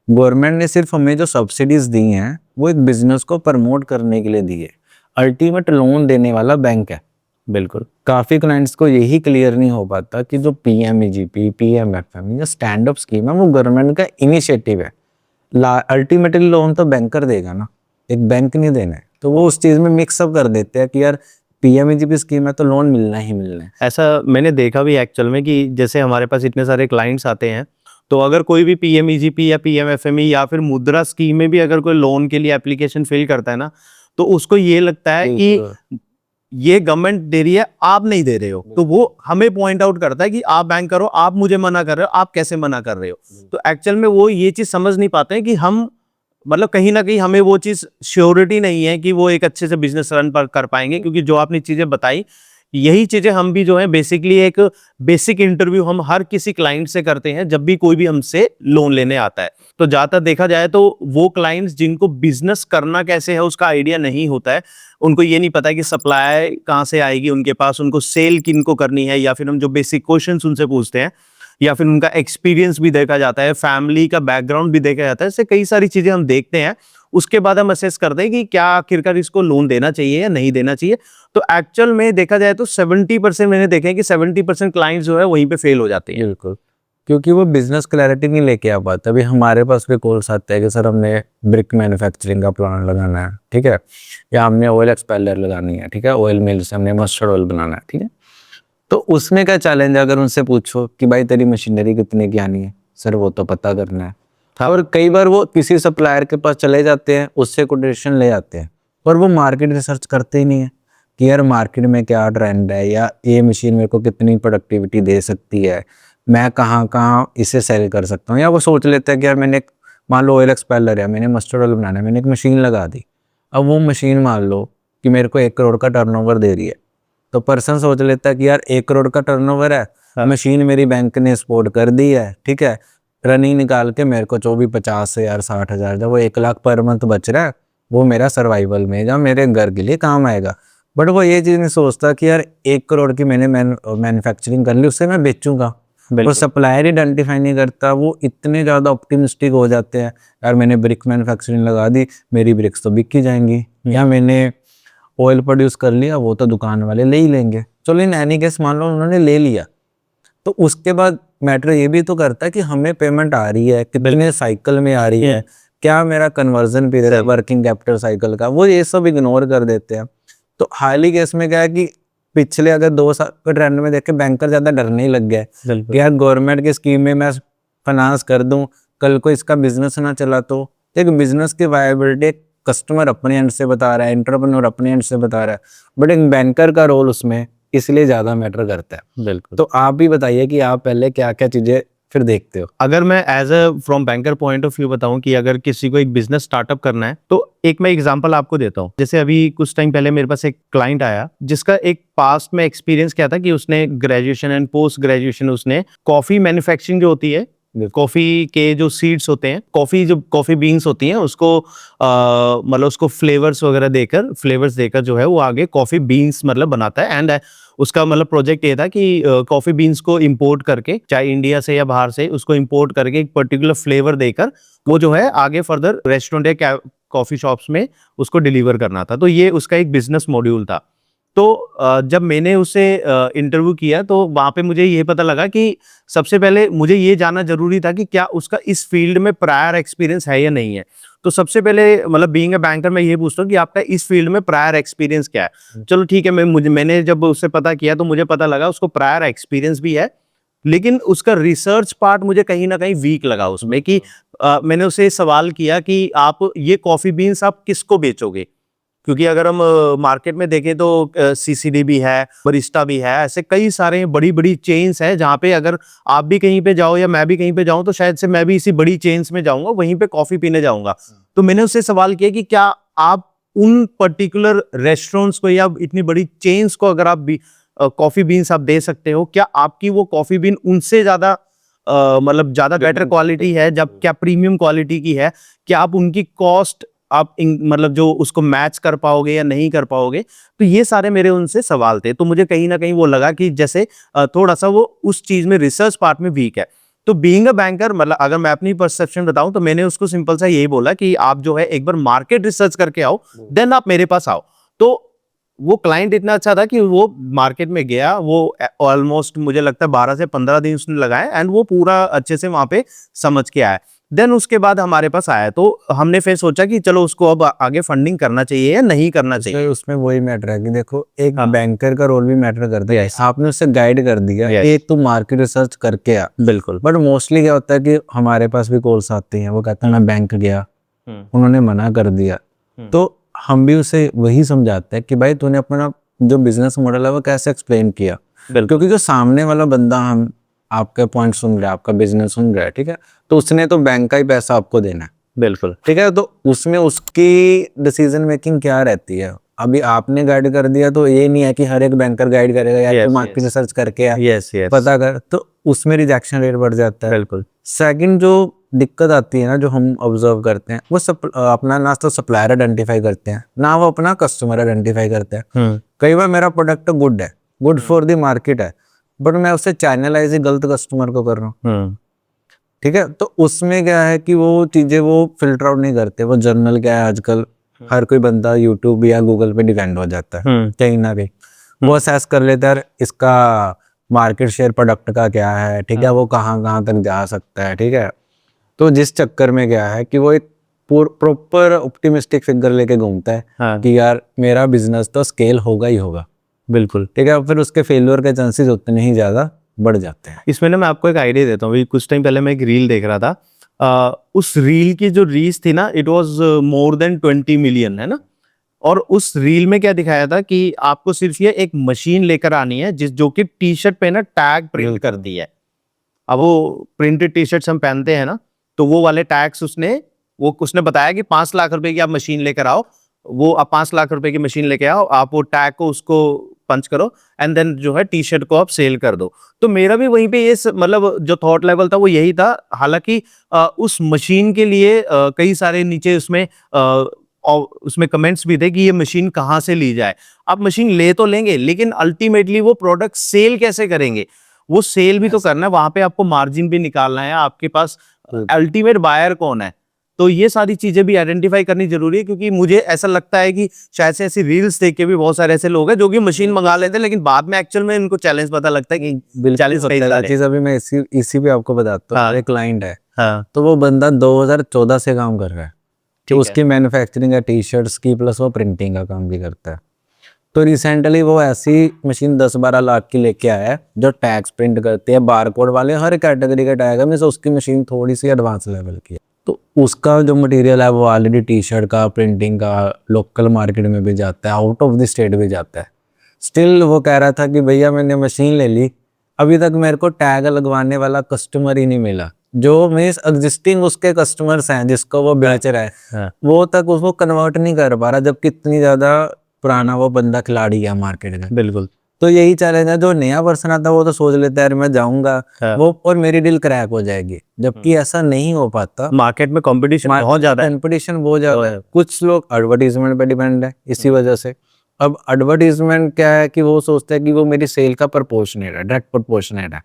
गवर्नमेंट ने सिर्फ हमें जो सब्सिडीज दी हैं वो एक बिजनेस को प्रमोट करने के लिए दी है, अल्टीमेट लोन देने वाला बैंक है। बिल्कुल। काफी क्लाइंट्स को यही क्लियर नहीं हो पाता कि जो पीएमईजीपी, पीएमएफएम या स्टैंड अप स्कीम है वो गवर्नमेंट का इनिशिएटिव है, अल्टीमेटली लोन तो बैंकर देगा ना, एक बैंक नहीं देना है। तो वो उस चीज में मिक्सअप कर देते हैं कि यार पीएमईजीपी स्कीम है तो लोन मिलना ही मिलना है। ऐसा मैंने देखा भी एक्चुअल में, कि जैसे हमारे पास इतने सारे क्लाइंट्स आते हैं तो अगर कोई भी पीएमईजीपी या पीएमएफएमई या फिर मुद्रा स्कीम में भी अगर कोई लोन के लिए एप्लीकेशन फिल करता है ना, तो उसको ये लगता है कि ये गवर्नमेंट दे रही है, आप नहीं दे रहे हो, तो वो हमें पॉइंट आउट करता है कि आप बैंक करो, आप मुझे मना कर रहे हो, आप कैसे मना कर रहे हो। तो एक्चुअल में वो ये चीज समझ नहीं पाते हैं कि हम मतलब कहीं ना कहीं हमें वो चीज श्योरिटी नहीं है कि वो एक अच्छे से बिजनेस रन पर कर पाएंगे, क्योंकि जो आपने चीजें बताई यही चीजें हम भी जो है बेसिकली एक बेसिक इंटरव्यू हम हर किसी क्लाइंट से करते हैं जब भी कोई भी हमसे लोन लेने आता है। तो ज्यादातर देखा जाए तो वो क्लाइंट्स जिनको बिजनेस करना कैसे है उसका आइडिया नहीं होता है, उनको ये नहीं पता कि सप्लाई कहाँ से आएगी उनके पास, उनको सेल किनको करनी है, या फिर हम जो बेसिक क्वेश्चंस उनसे पूछते हैं, या फिर उनका एक्सपीरियंस भी देखा जाता है, फैमिली का बैकग्राउंड भी देखा जाता है। ऐसे कई सारी चीजें हम देखते हैं, उसके बाद हम असेस करते हैं कि क्या आखिरकार इसको लोन देना चाहिए या नहीं देना चाहिए। तो एक्चुअल में देखा जाए तो 70% मैंने देखा है कि 70% क्लाइंट्स जो है वहीं पे फेल हो जाते हैं। बिल्कुल, क्योंकि वो बिजनेस क्लैरिटी नहीं लेके आ पाता। अभी हमारे पास भी कॉल्स आते हैं कि सर हमने ब्रिक मैन्युफैक्चरिंग का प्लान लगाना है, ठीक है, या हमने ऑयल एक्सपेलर लगानी है, ठीक है, ऑयल मिल से हमने मस्टर्ड ऑयल बनाना है, ठीक है। तो उसमें क्या चैलेंज है, अगर उनसे पूछो कि भाई तेरी मशीनरी कितने की आनी है, सर वो तो पता करना है। और कई बार वो किसी सप्लायर के पास चले जाते हैं, उससे कोटेशन ले आते हैं, और वो मार्केट रिसर्च करते ही नहीं है कि यार मार्केट में क्या ट्रेंड है, या ये मशीन मेरे को कितनी प्रोडक्टिविटी दे सकती है, मैं कहाँ कहाँ इसे सेल कर सकता हूँ। या वो सोच लेते हैं कि यार मैंने मान लो ऑयल एक्सपेलर है, मैंने मस्टर्ड ऑयल बनाना है, मैंने एक मशीन लगा दी। अब वो मशीन मान लो कि मेरे को 1 करोड़ का टर्नओवर दे रही है, तो पर्सन सोच लेता है कि यार 1 करोड़ का टर्नओवर है, मशीन मेरी बैंक ने सपोर्ट कर दी है, ठीक है, रनिंग निकाल के मेरे को 24-50 60 हज़ार, जब वो 1 लाख पर मंथ बच रहा है, वो मेरा सर्वाइवल में या मेरे घर के लिए काम आएगा। बट वो ये चीज़ नहीं सोचता कि यार 1 करोड़ की मैंने मैन्युफैक्चरिंग कर ली, उससे मैं बेचूंगा। वो सप्लायर आइडेंटिफाई नहीं करता, वो इतने ज़्यादा ऑप्टिमिस्टिक हो जाते हैं, यार मैंने ब्रिक मैन्युफैक्चरिंग लगा दी, मेरी ब्रिक्स तो बिक ही जाएंगी, या मैंने ऑयल प्रोड्यूस कर लिया, वो तो दुकान वाले ले ही लेंगे। चलो इन एनी केस मान लो उन्होंने ले लिया, तो उसके बाद मैटर ये भी तो करता है कि हमें पेमेंट आ रही है, कितने साइकिल में आ रही है, क्या मेरा कन्वर्जन पीरियड है वर्किंग कैपिटल साइकिल का, वो ये सब इग्नोर कर देते हैं। तो हाल केस में क्या है कि पिछले अगर 2 साल के ट्रेंड में देख के बैंकर ज्यादा डरने ही लग गया कि यार गवर्नमेंट की स्कीम में मैं फाइनेंस कर दूं, कल को इसका बिजनेस ना चला तो। एक बिजनेस की वायबिलिटी कस्टमर अपने एंड से बता रहा है, एंटरप्रेन्योर अपने एंड से बता रहा है, बट एक बैंकर का रोल उसमें इसलिए ज्यादा मैटर करता है। बिल्कुल। तो आप भी बताइए कि आप पहले क्या क्या चीजें फिर देखते हो। अगर मैं as a from banker point of view बताऊं कि अगर किसी को एक बिजनेस स्टार्टअप करना है, तो एक मैं एग्जांपल आपको देता हूं। जैसे अभी कुछ टाइम पहले मेरे पास एक क्लाइंट आया जिसका एक पास्ट में एक्सपीरियंस क्या था कि उसने ग्रेजुएशन एंड पोस्ट ग्रेजुएशन उसने कॉफी मैन्युफैक्चरिंग जो होती है, कॉफी के जो सीड्स होते हैं, जो कॉफी बीन्स होती हैं, उसको मतलब उसको फ्लेवर्स देकर जो है वो आगे कॉफी बीन्स मतलब बनाता है। एंड उसका मतलब प्रोजेक्ट ये था कि कॉफी बीन्स को इंपोर्ट करके, चाहे इंडिया से या बाहर से, उसको इंपोर्ट करके एक पर्टिकुलर फ्लेवर देकर वो जो है आगे फर्दर रेस्टोरेंट या कॉफी शॉप्स में उसको डिलीवर करना था। तो ये उसका एक बिजनेस मॉड्यूल था। तो जब मैंने उसे इंटरव्यू किया तो वहां पे मुझे ये पता लगा कि सबसे पहले मुझे ये जानना जरूरी था कि क्या उसका इस फील्ड में प्रायर एक्सपीरियंस है या नहीं है। तो सबसे पहले मतलब बीइंग अ बैंकर मैं ये पूछता हूँ कि आपका इस फील्ड में प्रायर एक्सपीरियंस क्या है। चलो ठीक है, मैंने जब उससे पता किया तो मुझे पता लगा उसको प्रायर एक्सपीरियंस भी है, लेकिन उसका रिसर्च पार्ट मुझे कहीं ना कहीं वीक लगा उसमें। कि मैंने उसे सवाल किया कि आप ये कॉफी बीन्स आप किसको बेचोगे, क्योंकि अगर हम मार्केट में देखें तो सीसीडी भी है, बरिस्टा भी है, ऐसे कई सारे बड़ी बड़ी चेन्स हैं जहाँ पे अगर आप भी कहीं पे जाओ या मैं भी कहीं पे जाऊं तो शायद से मैं भी इसी बड़ी चेन्स में जाऊंगा, वहीं पे कॉफी पीने जाऊंगा। तो मैंने उससे सवाल किया कि क्या आप उन पर्टिकुलर रेस्टोरेंट्स को या इतनी बड़ी चेन्स को अगर आप कॉफी बीन्स आप दे सकते हो, क्या आपकी वो कॉफी बीन उनसे ज्यादा मतलब ज्यादा बेटर क्वालिटी है, जब क्या प्रीमियम क्वालिटी की है, क्या आप उनकी कॉस्ट आप मतलब जो उसको मैच कर पाओगे या नहीं कर पाओगे। तो ये सारे मेरे उनसे सवाल थे। तो मुझे कहीं ना कहीं वो लगा कि जैसे थोड़ा सा वो उस चीज में रिसर्च पार्ट में वीक है। तो बीइंग अ बैंकर मतलब अगर मैं अपनी परसेप्शन बताऊं तो मैंने उसको सिंपल सा यही बोला कि आप जो है एक बार मार्केट रिसर्च करके आओ, देन आप मेरे पास आओ। तो वो क्लाइंट इतना अच्छा था कि वो मार्केट में गया, वो ऑलमोस्ट मुझे लगता है 12 से 15 दिन उसने लगाए एंड वो पूरा अच्छे से वहां पे समझ के आया। देन उसके बाद हमारे पास आया, तो हमने फिर सोचा कि चलो उसको अब आगे फंडिंग करना चाहिए या नहीं करना चाहिए। उसमें वही मैटर है कि देखो एक हाँ। बैंकर का रोल भी मैटर करता है। Yes. आपने उससे गाइड कर दिया, Yes. एक तो मार्केट रिसर्च करके आ। बिल्कुल। बट मोस्टली क्या होता है कि हमारे पास भी कॉल्स आती हैं, वो कहता है मैं बैंक गया, उन्होंने मना कर दिया, तो हम भी उसे वही समझाते हैं कि भाई तूने अपना जो बिजनेस मॉडल है वो कैसे एक्सप्लेन किया, क्योंकि जो सामने वाला बंदा हम आपके पॉइंट सुन रहा है, आपका बिजनेस सुन रहा है, ठीक है, तो उसने तो बैंक का ही पैसा आपको देना है, बिल्कुल। ठीक है, तो उसमें उसकी डिसीजन मेकिंग क्या रहती है। अभी आपने गाइड कर दिया तो ये नहीं है कि हर एक बैंकर गाइड करेगा यार Yes, तू मार्केट रिसर्च करके आ, यस यस, पता कर, तो उसमें रिजेक्शन रेट बढ़ जाता है। बिल्कुल। सेकंड जो दिक्कत आती है ना, जो हम ऑब्जर्व करते हैं, वो अपना ना तो सप्लायर आइडेंटिफाई करते हैं, ना वो अपना कस्टमर आइडेंटिफाई करते हैं। कई बार मेरा प्रोडक्ट गुड है, गुड फॉर द मार्केट है, बट मैं उससे चैनलाइज गलत कस्टमर को कर रहा हूँ, ठीक है, तो उसमें क्या है कि वो चीजें वो फिल्टर आउट नहीं करते। वो जर्नल क्या है आजकल हर कोई बंदा यूट्यूब या गूगल पे डिपेंड हो जाता है कहीं ना कहीं, वो असेस कर लेता है इसका मार्केट शेयर प्रोडक्ट का क्या है, ठीक है, वो कहाँ कहाँ तक जा सकता है, ठीक है, तो जिस चक्कर में क्या है कि वो एक प्रॉपर ऑप्टिमिस्टिक फिगर लेके घूमता है कि यार मेरा बिजनेस तो स्केल होगा ही होगा, बिल्कुल, ठीक है, फिर उसके फेलियर के चांसेस उतने ही ज्यादा बढ़ जाते हैं। इसमें ना मैं आपको एक आइडिया देता हूँ। कुछ टाइम पहले मैं एक रील देख रहा था, उस रील की जो रीच थी ना, it was more than 20 million, है ना। और उस रील में क्या दिखाया था कि आपको सिर्फ ये एक मशीन लेकर आनी है जो कि टी शर्ट पे ना टैग प्रिंट कर दी है। अब वो प्रिंटेड टी शर्ट्स हम पहनते हैं ना, तो वो वाले टैग्स उसने बताया कि 5 लाख रुपए की आप मशीन लेकर आओ, वो आप 5 लाख रुपए की मशीन लेके आओ, आप वो टैग को उसको पंच करो एंड देन जो है टी शर्ट को आप सेल कर दो। तो मेरा भी वहीं पे ये मतलब जो थॉट लेवल था वो यही था। हालांकि उस मशीन के लिए कई सारे नीचे और उसमें कमेंट्स भी थे कि ये मशीन कहाँ से ली जाए। आप मशीन ले तो लेंगे, लेकिन अल्टीमेटली वो प्रोडक्ट सेल कैसे करेंगे? वो सेल भी तो करना है, वहां पे आपको मार्जिन भी निकालना है, आपके पास अल्टीमेट बायर कौन है। तो ये सारी चीजें भी आइडेंटिफाई करनी जरूरी है, क्योंकि मुझे ऐसा लगता है कि शायद से ऐसी रील्स देख के भी बहुत सारे ऐसे लोग हैं जो कि मशीन मंगा लेते हैं, लेकिन बाद में एक्चुअल में इनको चैलेंज पता लगता है कि चैलेंज चीज अभी मैं इसी पे आपको बताता हूँ। एक क्लाइंट है, हाँ, तो वो बंदा 2014 से काम कर रहा है, तो उसकी मैन्युफैक्चरिंग है टी शर्ट्स की, प्लस वो प्रिंटिंग का काम भी करता है। तो रिसेंटली वो ऐसी मशीन 10-12 लाख की लेके आया है जो टैग्स प्रिंट करती है, बारकोड वाले हर कैटेगरी का टैग है, मींस उसकी मशीन थोड़ी सी एडवांस लेवल की है। तो उसका जो मटेरियल है वो ऑलरेडी टी शर्ट का, प्रिंटिंग का लोकल मार्केट में भी जाता है, आउट ऑफ द स्टेट भी जाता है। स्टिल वो कह रहा था कि भैया मैंने मशीन ले ली, अभी तक मेरे को टैग लगवाने वाला कस्टमर ही नहीं मिला, जो मीन्स एग्जिस्टिंग उसके कस्टमर्स हैं जिसको वो बेच रहा है, वो तक उसको कन्वर्ट नहीं कर पा रहा, जबकि इतनी ज्यादा पुराना वो बंदा खिलाड़ी है मार्केट का। बिल्कुल। तो यही चैलेंज है, जो नया पर्सन आता है वो तो सोच लेता है यार मैं जाऊंगा वो और मेरी डील क्रैक हो जाएगी, जबकि ऐसा नहीं हो पाता। मार्केट में कंपटीशन बहुत ज्यादा है, कंपटीशन बहुत ज्यादा है। कुछ लोग एडवर्टीजमेंट पे डिपेंड है इसी वजह से। अब एडवर्टीजमेंट क्या है कि वो सोचता है कि वो मेरी सेल का प्रोपोर्शनेट है, डायरेक्ट प्रोपोर्शनेट है,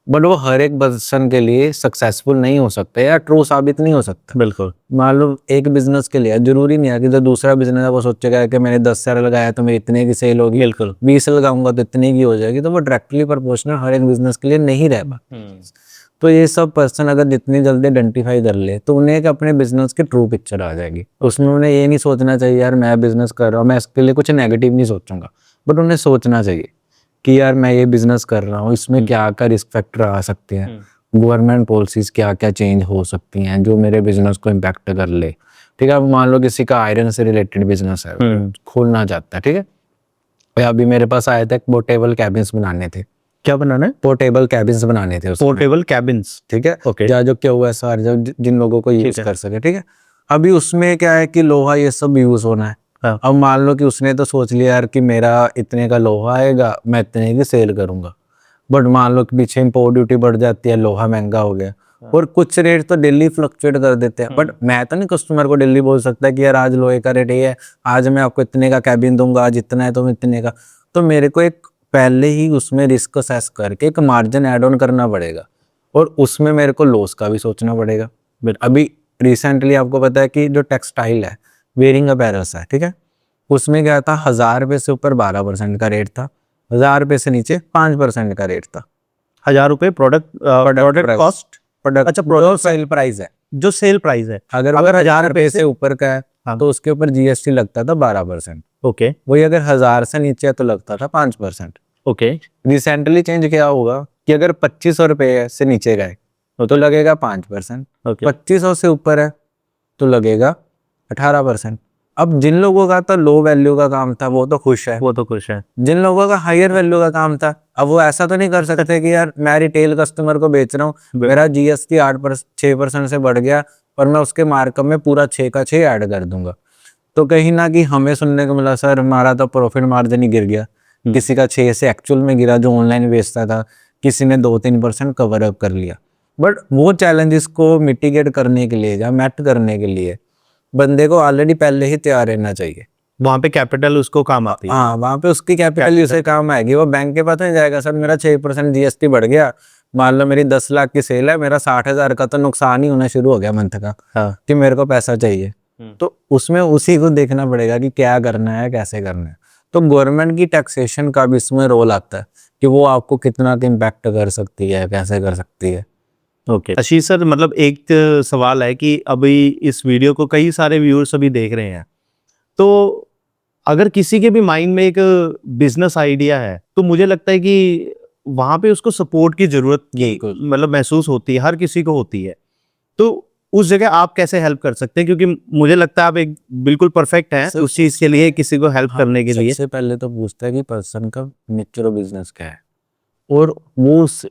बट वो हर एक पर्सन के लिए सक्सेसफुल नहीं हो सकता या ट्रू साबित नहीं हो सकता। बिल्कुल। मान लो एक बिजनेस के लिए जरूरी नहीं है कि जो दूसरा बिजनेस है वो सोचेगा कि मैंने 10 शेयर लगाया तो मेरी इतने की सेल होगी, बिल्कुल 20 लगाऊंगा तो इतने की हो जाएगी, तो वो डायरेक्टली प्रोपोर्शनल हर एक बिजनेस के लिए नहीं रहेगा। तो ये सब पर्सन अगर जितनी जल्दी आइडेंटिफाई कर ले तो उन्हें एक अपने बिजनेस की ट्रू पिक्चर आ जाएगी। उसमें उन्हें ये नहीं सोचना चाहिए यार मैं बिजनेस कर रहा हूँ, मैं इसके लिए कुछ नेगेटिव नहीं सोचूंगा, बट उन्हें सोचना चाहिए कि यार मैं ये बिजनेस कर रहा हूँ, इसमें क्या क्या रिस्क फैक्टर आ सकते हैं, गवर्नमेंट पॉलिसीज क्या क्या चेंज हो सकती हैं जो मेरे बिजनेस को इम्पैक्ट कर ले। ठीक है, अब मान लो किसी का आयरन से रिलेटेड बिजनेस है, खोलना चाहता है, ठीक है, अभी मेरे पास आए थे पोर्टेबल कैबिन्स बनाने थे। क्या बनाना है? पोर्टेबल कैबिन्स बनाने थे, पोर्टेबल कैबिन्स, ठीक है, ओके, जो QSR जिन लोगों को यूज कर सके, ठीक है। अभी उसमें क्या है कि लोहा ये सब यूज होना है। अब मान लो कि उसने तो सोच लिया यार कि मेरा इतने का लोहा आएगा, मैं इतने की सेल करूंगा, बट मान लो कि पीछे इम्पोर्ट ड्यूटी बढ़ जाती है, लोहा महंगा हो गया, और कुछ रेट तो डेली फ्लक्चुएट कर देते हैं। बट मैं तो नहीं कस्टमर को डेली बोल सकता कि यार आज लोहे का रेट ये है, आज मैं आपको इतने का कैबिन दूंगा, आज इतना है तो मैं इतने का। तो मेरे को एक पहले ही उसमें रिस्क असेस करके एक मार्जिन ऐड ऑन करना पड़ेगा, और उसमें मेरे को लॉस का भी सोचना पड़ेगा। अभी रिसेंटली आपको पता है कि जो टेक्सटाइल है, वेयरिंग अपैरल्स है, ठीक है, उसमें क्या था, 1000 रुपये से ऊपर 12% का रेट था, 1000 रुपये से नीचे 5% का रेट था। 1000 रुपए प्रोडक्ट कॉस्ट, प्रोडक्ट, अच्छा प्रोडक्ट सेल प्राइस है, जो सेल प्राइस है, अगर अगर 1000 रुपये से ऊपर का है हाँ। तो उसके ऊपर जीएसटी लगता था 12%। ओके वही अगर 1000 से नीचे है तो लगता था 5%। ओके रिसेंटली चेंज क्या होगा कि अगर 2500 रुपये से नीचे गए तो लगेगा 5%, ओके 2500 से ऊपर है तो लगेगा 18%। अब जिन लोगों का तो लो वैल्यू का काम था वो तो खुश है, वो तो खुश है। जिन लोगों का हायर वैल्यू का काम था अब वो ऐसा तो नहीं कर सकते कि यार मैं रिटेल कस्टमर को बेच रहा हूँ, मेरा जीएसटी 6% से बढ़ गया और मैं उसके मार्कअप में पूरा 6 का 6 ऐड कर दूंगा। तो कहीं ना कि हमें सुनने को मिला सर हमारा तो प्रॉफिट मार्जिन ही गिर गया, किसी का 6 से एक्चुअल में गिरा जो ऑनलाइन बेचता था, किसी ने 2-3% कवर अप कर लिया। बट वो चैलेंजेस को मिटिगेट करने के लिए या मैट करने के लिए बंदे को ऑलरेडी पहले ही तैयार रहना चाहिए। वहां पे कैपिटल उसको काम आती है। हाँ वहाँ पे उसकी कैपिटल उसे काम आएगी। वो बैंक के पास नहीं जाएगा सर मेरा 6% जीएसटी बढ़ गया, मान लो मेरी 10 लाख की सेल है, मेरा 60,000 का तो नुकसान ही होना शुरू हो गया मंथ का, हाँ कि मेरे को पैसा चाहिए। तो उसमें उसी को देखना पड़ेगा कि क्या करना है कैसे करना है। तो गवर्नमेंट की टैक्सेशन का भी इसमें रोल आता है कि वो आपको कितना इम्पैक्ट कर सकती है, कैसे कर सकती है। ओके आशीष सर, मतलब एक सवाल है कि अभी इस वीडियो को कई सारे व्यूअर्स अभी देख रहे हैं, तो अगर किसी के भी माइंड में एक बिजनेस आइडिया है तो मुझे लगता है कि वहां पे उसको सपोर्ट की जरूरत मतलब महसूस होती है, हर किसी को होती है। तो उस जगह आप कैसे हेल्प कर सकते हैं, क्योंकि मुझे लगता है आप एक बिल्कुल परफेक्ट हैं उस चीज के लिए, किसी को हेल्प करने के लिए। सबसे पहले तो पूछता है कि पर्सन का नेचर ऑफ बिजनेस क्या है और वो उस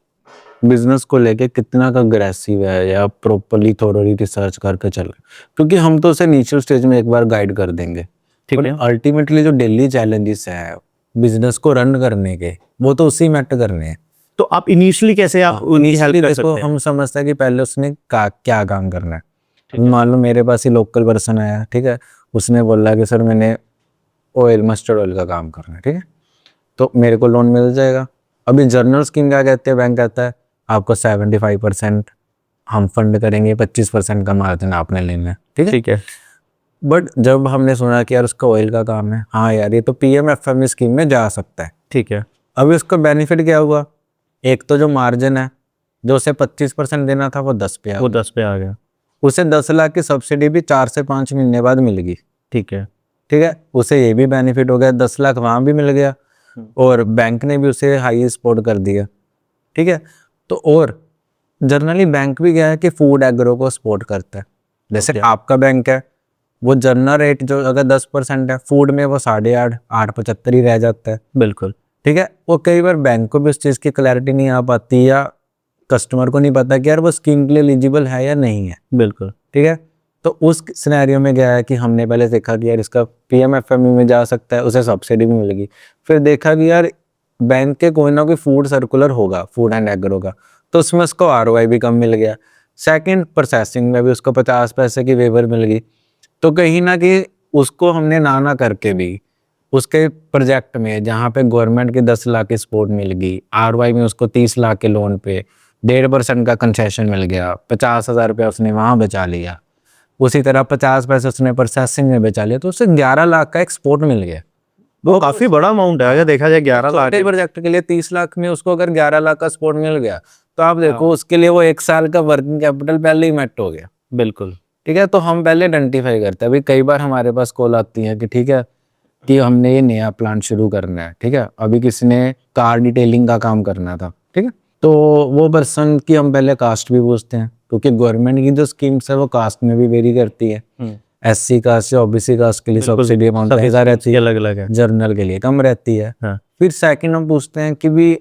बिजनेस को लेके कितना का अग्रेसिव है या प्रॉपरली थोड़ी रिसर्च करके चल रहा है। क्योंकि हम तो उसे इनिशियल स्टेज में एक बार गाइड कर देंगे, ठीक है। अल्टीमेटली जो डेली चैलेंजेस है बिजनेस को रन करने के वो तो उसी मैट करने हैं। तो आप इनिशियली कैसे आप उनकी हेल्प कर सकते हैं? हम समझते हैं कि पहले उसने क्या काम करना है। मान लो मेरे पास ही लोकल पर्सन आया, ठीक है, उसने बोला कि सर मैंने मस्टर्ड ऑयल का काम करना है, ठीक है, तो मेरे को लोन मिल जाएगा। अभी जर्नल स्कीम क्या कहते हैं, बैंक कहता है आपको 75% हम फंड करेंगे, 25% का मार्जिन आपने लेना है, ठीक है। ठीक है। बट जब हमने सुना कि यार उसका ऑयल का काम है, हाँ यार ये तो पीएमएफएमई स्कीम में जा सकता है, ठीक है। अभी उसका बेनिफिट क्या हुआ, एक तो जो मार्जिन है जो उसे 25% देना था वो 10 पे आ वो गया। 10 पे आ गया। उसे 10 लाख की सब्सिडी भी 4 से 5 महीने बाद मिल गई, ठीक है। ठीक है, उसे ये भी बेनिफिट हो गया, 10 लाख वहां भी मिल गया और बैंक ने भी उसे हाई सपोर्ट कर दिया, ठीक है। तो और जनरली बैंक भी क्या है कि फूड एग्रो को सपोर्ट करता है। जैसे आपका बैंक है वो जनरल रेट जो अगर 10% है फूड में वो 8.5 8.75 ही रह जाता है, बिल्कुल। ठीक है। वो कई बार बैंक को भी उस चीज़ की क्लैरिटी नहीं आ पाती या कस्टमर को नहीं पता कि यार वो स्कीम के लिए एलिजिबल है या नहीं है, बिल्कुल। ठीक है। तो उस सिनेरियो में क्या है कि हमने पहले देखा कि यार इसका पीएमएफएमई में जा सकता है, उसे सब्सिडी भी मिलेगी। फिर देखा कि यार बैंक के कोई ना कोई फूड सर्कुलर होगा, फूड एंड एग्रो का, तो उसमें उसको आरओआई भी कम मिल गया। सेकंड, प्रोसेसिंग में भी उसको 50 पैसे की वेवर मिल गई। तो कहीं ना कहीं उसको हमने ना करके भी उसके प्रोजेक्ट में जहाँ पे गवर्नमेंट की 10 लाख की सपोर्ट मिल गई, आरओआई में उसको 30 लाख के लोन पे 1.5% का कंसेशन मिल गया, 50,000 रुपया उसने वहाँ बचा लिया, उसी तरह 50 पैसे उसने प्रोसेसिंग में बचा लिया, तो उसे 11 लाख का एक्सपोर्ट मिल गया। वो काफी बड़ा अमाउंट है अगर देखा जाए, 11 लाख। छोटे प्रोजेक्ट के लिए 30 लाख में उसको अगर 11 लाख का सपोर्ट मिल गया तो आप देखो उसके लिए वो 1 साल का वर्किंग कैपिटल पहले ही मेट हो गया। बिल्कुल। ठीक है, तो हम पहले आइडेंटिफाई करते हैं। अभी कई बार हमारे पास कॉल आती है कि ठीक है कि हमने ये नया प्लान शुरू करना है, ठीक है, अभी किसी ने कार डिटेलिंग का काम करना था, ठीक है, तो वो पर्सन की हम पहले कास्ट भी पूछते हैं क्योंकि गवर्नमेंट की जो स्कीम्स है वो कास्ट में भी वेरी करती है। एससी कास्ट या ओबीसी कास्ट के लिए सब्सिडी अमाउंट ज़्यादा रहती है, अलग अलग है, जर्नल के लिए कम रहती है। हाँ। फिर सेकंड हम पूछते हैं कि भी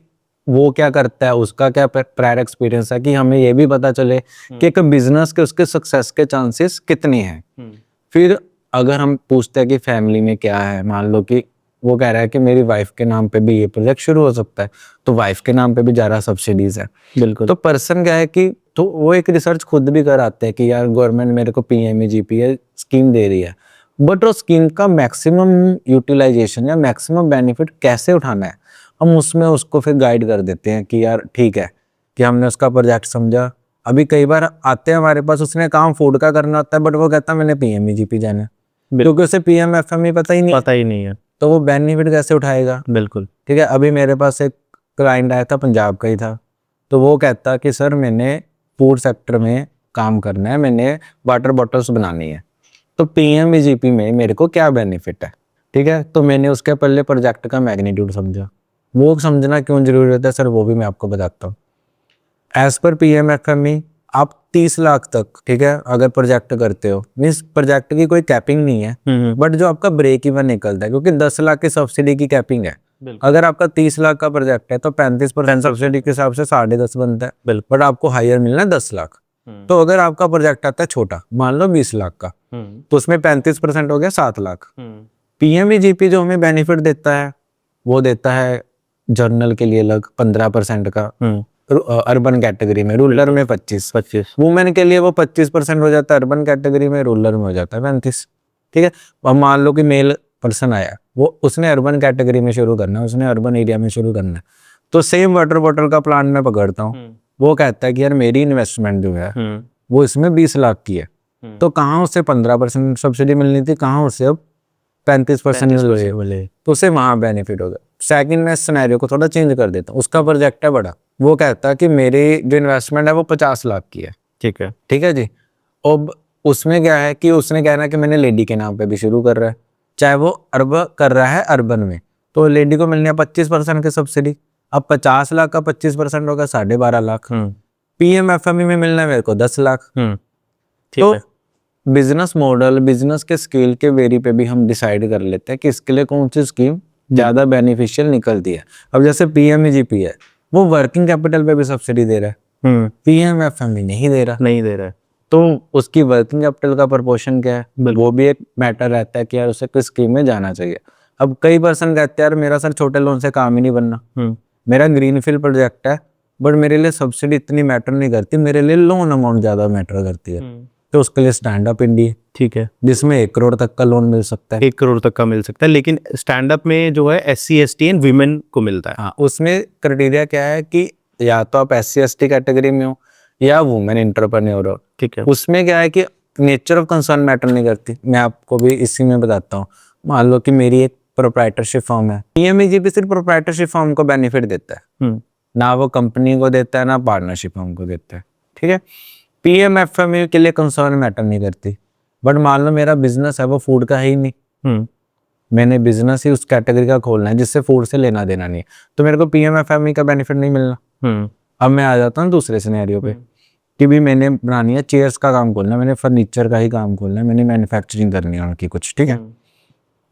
वो क्या करता है, उसका क्या प्रायर एक्सपीरियंस है, कि हमें ये भी पता चले कि एक बिजनेस के उसके सक्सेस के चांसेस कितने हैं। फिर अगर हम पूछते हैं कि फैमिली में क्या है, मान लो कि वो कह रहा है कि मेरी वाइफ के नाम पे भी ये प्रोजेक्ट शुरू हो सकता है, तो वाइफ के नाम पे भी ज़्यादा सब्सिडीज है। बिल्कुल। तो पर्सन क्या है कि तो वो एक रिसर्च खुद भी कराते हैं कि यार गवर्नमेंट मेरे को पीएमईजीपी स्कीम दे रही है, बट उस स्कीम का मैक्सिमम यूटिलाइजेशन या मैक्सिमम बेनिफिट कैसे उठाना है, हम उसमें उसको फिर गाइड कर देते हैं कि यार ठीक है कि हमने उसका प्रोजेक्ट समझा। अभी कई बार आते हैं हमारे पास, उसने काम फूड का करना होता है बट वो कहता है मैंने पीएमईजीपी जाना है, क्योंकि उसे पीएमएफएमई पता ही नहीं है, तो वो बेनिफिट कैसे उठाएगा। बिल्कुल। ठीक है, अभी मेरे पास एक क्लाइंट आया था, पंजाब का ही था, तो वो कहता कि सर मैंने फूड सेक्टर में काम करना है, मैंने वाटर बॉटल्स बनानी है, तो पीएमईजीपी में मेरे को क्या बेनिफिट है, ठीक है। तो मैंने उसके पहले प्रोजेक्ट का मैग्नीट्यूड समझा। वो समझना क्यों जरूरी होता है सर, वो भी मैं आपको बताता हूँ। एज पर पीएमएफएमई आप 30 लाख तक, ठीक है, अगर प्रोजेक्ट करते हो, मीन्स प्रोजेक्ट की कोई कैपिंग नहीं है, बट जो आपका ब्रेक इवन निकलता है, क्योंकि 10 लाख की सब्सिडी की कैपिंग है। अगर आपका 30 लाख का प्रोजेक्ट है तो 35% सब्सिडी के हिसाब से 10.5 बनता है, बट आपको हायर मिलना है 10 लाख। तो अगर आपका प्रोजेक्ट आता है छोटा, मान लो 20 लाख का, तो उसमें 35% हो गया 7 लाख। पीएमईजीपी जो हमें बेनिफिट देता है वो देता है जर्नल के लिए अलग 15% का, अर्बन कैटेगरी में, रूरल में 25, वुमेन के लिए वो 25% हो जाता है, अर्बन कैटेगरी में, रूरल में हो जाता है 35, ठीक है। अब मान लो कि मेल पर्सन आया, वो उसने अर्बन कैटेगरी में शुरू करना है, उसने अर्बन एरिया में शुरू करना है, तो सेम वाटर बॉटल का प्लान मैं पकड़ता हूँ, वो कहता है कि यार मेरी इन्वेस्टमेंट जो है वो इसमें 20 लाख की है, तो कहाँ उससे 15% सब्सिडी मिलनी थी, कहाँ उससे अब 35% मिले, तो उसे वहाँ बेनिफिट होगा। सेकंड मैं सिनेरियो को थोड़ा चेंज कर देता हूँ, उसका प्रोजेक्ट है बड़ा, वो कहता है कि मेरी जो इन्वेस्टमेंट है वो 50 लाख की है, ठीक है जी। अब उसमें क्या है कि उसने कहना है कि मैंने लेडी के नाम पे भी शुरू कर रहा है, चाहे वो कर रहा है अर्बन में, तो लेडी को मिलनी है 25% की सब्सिडी। अब 50 लाख का 25% होगा 12.5 लाख। पीएमएफएमई में मिलना है मेरे को 10 लाख। तो बिजनेस मॉडल, बिजनेस के स्केल के वेरी पे भी हम डिसाइड कर लेते हैं कि इसके लिए कौन सी स्कीम ज्यादा बेनिफिशियल निकलती है। अब जैसे पीएमईजीपी है, वो वर्किंग कैपिटल पे भी सब्सिडी दे रहा है, पीएमएफएमई नहीं दे रहा है, तो उसकी वर्किंग कैपिटल का प्रोपोर्शन क्या है, वो भी एक मैटर रहता है कि यार उसे किस स्कीम में जाना चाहिए। अब कई पर्सन कहते हैं यार मेरा सर छोटे लोन से काम ही नहीं बनना, मेरा ग्रीनफील्ड प्रोजेक्ट है, बट मेरे लिए सब्सिडी इतनी मैटर नहीं करती, मेरे लिए लोन अमाउंट ज्यादा मैटर करती है, तो उसके लिए स्टैंड अप इंडिया, ठीक है, जिसमें 1 करोड़ तक का लोन मिल सकता है, 1 करोड़ तक का मिल सकता है, लेकिन स्टैंड अप में जो है SC ST एंड विमेन को मिलता है। हाँ, उसमें क्राइटेरिया क्या है कि या तो आप SC ST कैटेगरी में हो या वुमेन एंटरप्रेन्योर हो, ठीक है। उसमें क्या है कि नेचर ऑफ कंसर्न मैटर नहीं करती। मैं आपको भी इसी में बताता हूँ। मान लो कि मेरी एक प्रोप्राइटरशिप फर्म है, पीएमईजीपी सिर्फ प्रोप्राइटरशिप फर्म को बेनिफिट देता है, ना वो कंपनी को देता है, ना पार्टनरशिप फर्म को देता है, ठीक है। पीएमएफएमई के लिए कंसर्न मैटर नहीं करती, बट मान लो मेरा बिजनेस है वो फूड का है ही नहीं, मैंने बिजनेस ही उस कैटेगरी का खोलना है जिससे फूड से लेना देना नहीं है, तो मेरे को पीएमएफएमई का बेनिफिट नहीं मिलना। अब मैं आ जाता हूँ दूसरे सिनेरियो पे कि भी मैंने बनानी है चेयर्स का काम खोलना है, मैंने फर्नीचर का ही काम खोलना है, मैंने मैन्युफैक्चरिंग करनी है उनकी कुछ, ठीक है।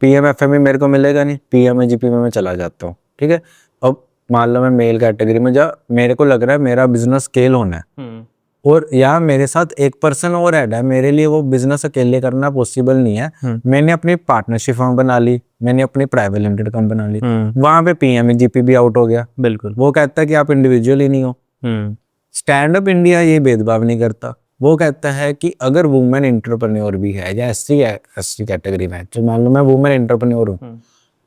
पीएमएफएमई मेरे को मिलेगा नहीं, पीएमईजीपी में मैं चला जाता हूँ, ठीक है। अब मान लो मैं मेल कैटेगरी में जा, मेरे को लग रहा है मेरा बिजनेस स्केल होना है, और या मेरे साथ एक पर्सन और ऐड है, मेरे लिए वो बिजनेस अकेले करना पॉसिबल नहीं है, मैंने अपनी पार्टनरशिप फर्म बना ली, मैंने अपनी प्राइवेट लिमिटेड कंपनी बना ली, वहां पे पीएमईजीपी भी आउट हो गया। बिल्कुल, वो कहता है कि आप इंडिविजुअल ही नहीं हो। स्टैंड अप इंडिया ये भेदभाव नहीं करता, वो कहता है कि अगर वुमेन एंटरप्रेन्योर भी है या SC कैटेगरी में, तो मान लो मैं वुमेन एंटरप्रेन्योर हूँ,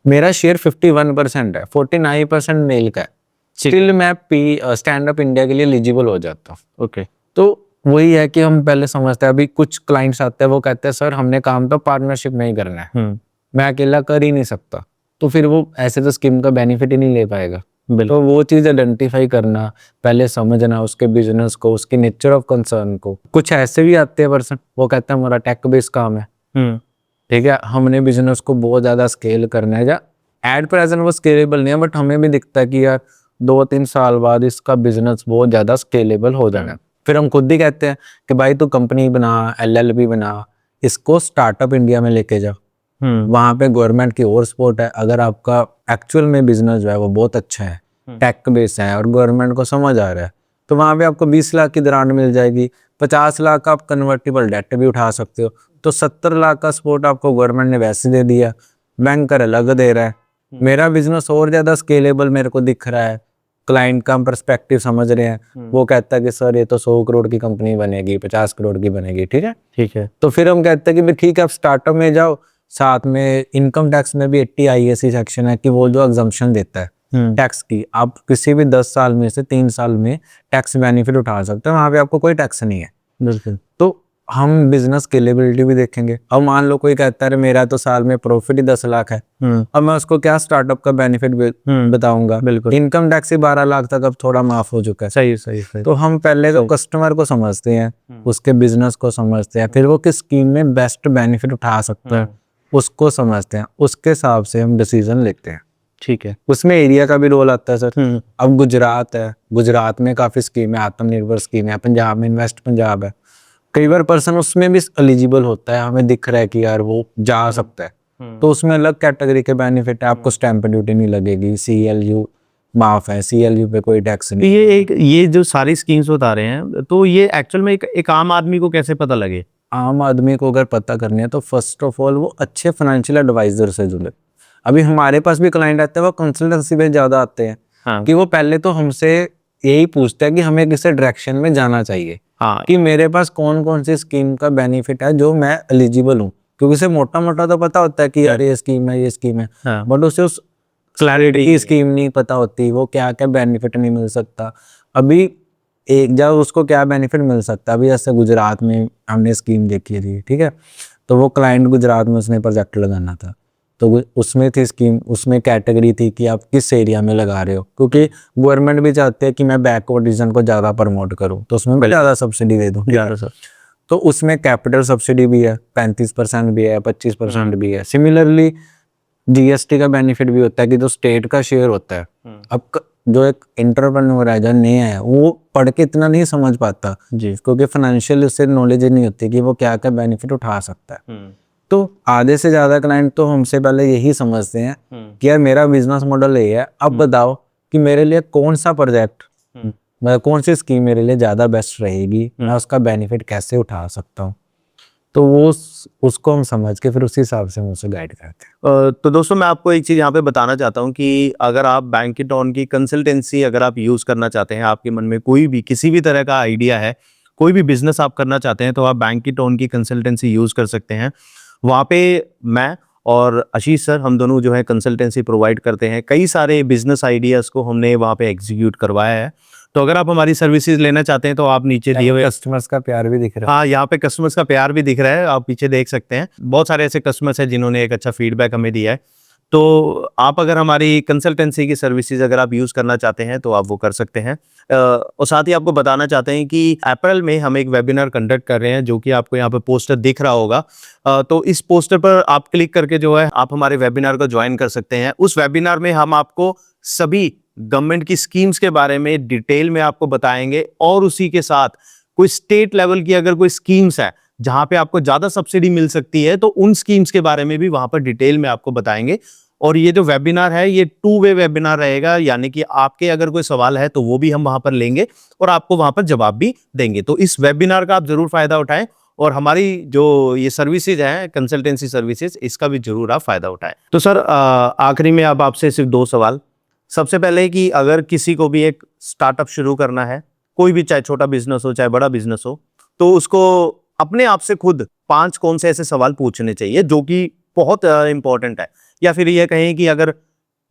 मेरा शेयर 51% है, 49% मेल का है, स्टिल मैं स्टैंड अप इंडिया के लिए एलिजिबल हो जाता हूँ। ओके, तो वही है कि हम पहले समझते हैं, अभी कुछ क्लाइंट्स आते हैं वो कहते हैं सर हमने काम तो पार्टनरशिप में ही करना है, मैं अकेला कर ही नहीं सकता, तो फिर वो ऐसे तो स्कीम का बेनिफिट ही नहीं ले पाएगा। तो वो चीज आइडेंटिफाई करना, पहले समझना उसके बिजनेस को, उसके नेचर ऑफ कंसर्न को। कुछ ऐसे भी आते हैं पर्सन, वो कहते हैं हमारा टेक बेस्ड काम है, ठीक है, हमने बिजनेस को बहुत ज्यादा स्केल करना है, या एट प्रेजेंट वो स्केलेबल नहीं है, बट हमें भी दिखता है कि यार 2-3 साल बाद इसका बिजनेस बहुत ज्यादा स्केलेबल हो जाना है। फिर हम खुद ही कहते हैं कि भाई तू कंपनी बना, LLP बना, इसको स्टार्टअप इंडिया में लेके जा, वहां पे गवर्नमेंट की और सपोर्ट है। अगर आपका एक्चुअल में बिजनेस जो है वो बहुत अच्छा है, टेक बेस है और गवर्नमेंट को समझ आ रहा है, तो वहां पे आपको 20 लाख की ग्रांट मिल जाएगी, 50 लाख का आप कन्वर्टेबल डेट भी उठा सकते हो, तो 70 लाख का सपोर्ट आपको गवर्नमेंट ने वैसे दे दिया, बैंकर अलग दे रहा है। मेरा बिजनेस और ज्यादा स्केलेबल मेरे को दिख रहा है, क्लाइंट का पर्सपेक्टिव समझ रहे हैं, वो कहता है कि सर ये तो 100 करोड़ की कंपनी बनेगी, 50 करोड़ की बनेगी, ठीक है। तो फिर हम कहते हैं कि ठीक है आप स्टार्टअप में जाओ, साथ में इनकम टैक्स में भी 80 IAC सेक्शन है कि वो जो एग्जम्पशन देता है टैक्स की, आप किसी भी 10 साल में से 3 साल में टैक्स बेनिफिट उठा सकते हो, वहां पे आपको कोई टैक्स नहीं है। बिल्कुल, तो हम बिजनेस स्केलेबिलिटी भी देखेंगे। अब मान लो कोई कहता है मेरा तो साल में प्रॉफिट ही 10 लाख है, अब मैं उसको क्या स्टार्टअप का बेनिफिट बताऊंगा? बिल्कुल। इनकम टैक्स ही 12 लाख तक अब थोड़ा माफ हो चुका है। सही सही सही। तो हम पहले तो कस्टमर को समझते हैं, उसके बिजनेस को समझते हैं, फिर वो किस स्कीम में बेस्ट बेनिफिट उठा सकता है उसको समझते हैं, उसके हिसाब से हम डिसीजन लेते हैं। ठीक है। उसमें एरिया का भी रोल आता है सर। अब गुजरात है, गुजरात में काफी स्कीम है, आत्मनिर्भर स्कीम है, पंजाब में इन्वेस्ट पंजाब है, कई बार पर्सन उसमें भी एलिजिबल होता है, हमें दिख रहा है कि यार वो जा सकता है, तो उसमें अलग कैटेगरी के बेनिफिट है, आपको स्टैंप ड्यूटी नहीं लगेगी, CLU माफ है, CLU पे कोई टैक्स नहीं। ये जो सारी स्कीम्स बता रहे हैं, तो ये एक्चुअल में एक आम आदमी को कैसे पता लगे? आम आदमी को अगर पता करनी है तो फर्स्ट ऑफ ऑल वो अच्छे फाइनेंशियल एडवाइजर से जुड़े। अभी हमारे पास भी क्लाइंट आते हैं, वो कंसल्टेंसी पे ज्यादा आते हैं। हाँ। कि वो पहले तो हमसे यही पूछते हैं कि हमें किस डायरेक्शन में जाना चाहिए। हाँ। कि मेरे पास कौन कौन सी स्कीम का बेनिफिट है जो मैं एलिजिबल हूँ, क्योंकि उसे मोटा मोटा तो पता होता है कि यार ये स्कीम है, ये स्कीम है, हाँ। बट उसे उस क्लैरिटी की स्कीम नहीं पता होती, वो क्या क्या बेनिफिट नहीं मिल सकता। अभी एक जब उसको क्या बेनिफिट मिल सकता है, अभी जैसे गुजरात में हमने स्कीम देखी थी, ठीक है, तो वो क्लाइंट गुजरात में उसने प्रोजेक्ट लगाना था, तो उसमें थी स्कीम, उसमें कैटेगरी थी कि आप किस एरिया में लगा रहे हो, क्योंकि गवर्नमेंट भी चाहती है कि मैं बैकवर्ड रीजन को ज़्यादा प्रमोट करूँ, तो उसमें मैं ज़्यादा सब्सिडी दे दूँ। तो उसमें कैपिटल सब्सिडी भी है, 35% भी है, 25% भी है। सिमिलरली GST का बेनिफिट भी होता है कि जो स्टेट का शेयर होता है, अब जो एक एंटरप्रेन्योर है जो नया है वो पढ़ के इतना नहीं समझ पाता जी, क्योंकि फाइनेंशियल उससे नॉलेज नहीं होती कि वो क्या क्या बेनिफिट उठा सकता है। तो आधे से ज्यादा क्लाइंट तो हमसे पहले यही समझते हैं कि यार मेरा बिजनेस मॉडल ये है, अब बताओ कि मेरे लिए कौन सा प्रोजेक्ट, मैं कौन सी स्कीम मेरे लिए ज्यादा बेस्ट रहेगी, मैं उसका बेनिफिट कैसे उठा सकता हूँ। तो वो उसको हम समझ के फिर उसी हिसाब से हम उसे गाइड करते हैं। तो दोस्तों मैं आपको एक चीज़ यहाँ पे बताना चाहता हूँ कि अगर आप बैंकेटॉन की कंसल्टेंसी अगर आप यूज़ करना चाहते हैं, आपके मन में कोई भी किसी भी तरह का आइडिया है, कोई भी बिजनेस आप करना चाहते हैं, तो आप बैंकेटॉन की कंसल्टेंसी यूज़ कर सकते हैं। वहाँ पे मैं और आशीष सर हम दोनों जो है कंसल्टेंसी प्रोवाइड करते हैं। कई सारे बिजनेस आइडियाज़ को हमने वहाँ पे एग्जीक्यूट करवाया है। तो अगर आप हमारी सर्विसेज लेना चाहते हैं तो आप नीचे दिए हुए कस्टमर्स का प्यार भी दिख रहा है। हाँ, यहाँ पे कस्टमर्स का प्यार भी दिख रहा है, आप पीछे देख सकते हैं। बहुत सारे ऐसे कस्टमर्स हैं जिन्होंने एक अच्छा फीडबैक हमें दिया है। तो आप अगर हमारी कंसल्टेंसी की सर्विसेज अगर आप यूज़ करना चाहते हैं तो आप वो कर सकते हैं। और साथ ही आपको बताना चाहते हैं कि अप्रैल में हम एक वेबिनार कंडक्ट कर रहे हैं, जो कि आपको यहाँ पे पोस्टर दिख रहा होगा। तो इस पोस्टर पर आप क्लिक करके जो है आप हमारे वेबिनार को ज्वाइन कर सकते हैं। उस वेबिनार में हम आपको सभी गवर्नमेंट की स्कीम्स के बारे में डिटेल में आपको बताएंगे, और उसी के साथ कोई स्टेट लेवल की अगर कोई स्कीम्स है जहां पे आपको ज्यादा सब्सिडी मिल सकती है, तो उन स्कीम्स के बारे में भी वहां पर डिटेल में आपको बताएंगे। और ये जो वेबिनार है ये 2 वे वेबिनार रहेगा, यानी कि आपके अगर कोई सवाल है तो वो भी हम वहां पर लेंगे और आपको वहां पर जवाब भी देंगे। तो इस वेबिनार का आप जरूर फायदा उठाएं, और हमारी जो ये सर्विसेज हैं कंसल्टेंसी सर्विसेज, इसका भी जरूर आप फायदा उठाएं। तो सर आखिरी में अब आपसे सिर्फ 2 सवाल। सबसे पहले कि अगर किसी को भी एक स्टार्टअप शुरू करना है, कोई भी, चाहे छोटा बिजनेस हो चाहे बड़ा बिजनेस हो, तो उसको अपने आप से खुद 5 कौन से ऐसे सवाल पूछने चाहिए जो कि बहुत इंपॉर्टेंट है, या फिर ये कहें कि अगर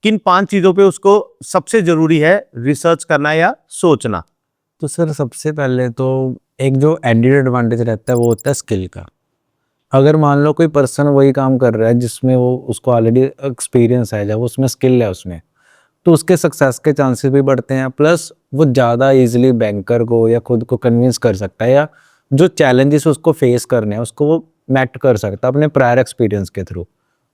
किन 5 चीजों पे उसको सबसे जरूरी है रिसर्च करना या सोचना? तो सर सबसे पहले तो एक जो एडेड एडवांटेज रहता है वो होता है स्किल का। अगर मान लो कोई पर्सन वही काम कर रहा है जिसमें वो उसको ऑलरेडी एक्सपीरियंस है, जब उसमें स्किल है उसमें, तो उसके सक्सेस के चांसेस भी बढ़ते हैं, प्लस वो ज़्यादा इजीली बैंकर को या खुद को कन्विंस कर सकता है, या जो चैलेंजेस उसको फेस करने हैं उसको वो मैट कर सकता है अपने प्रायर एक्सपीरियंस के थ्रू।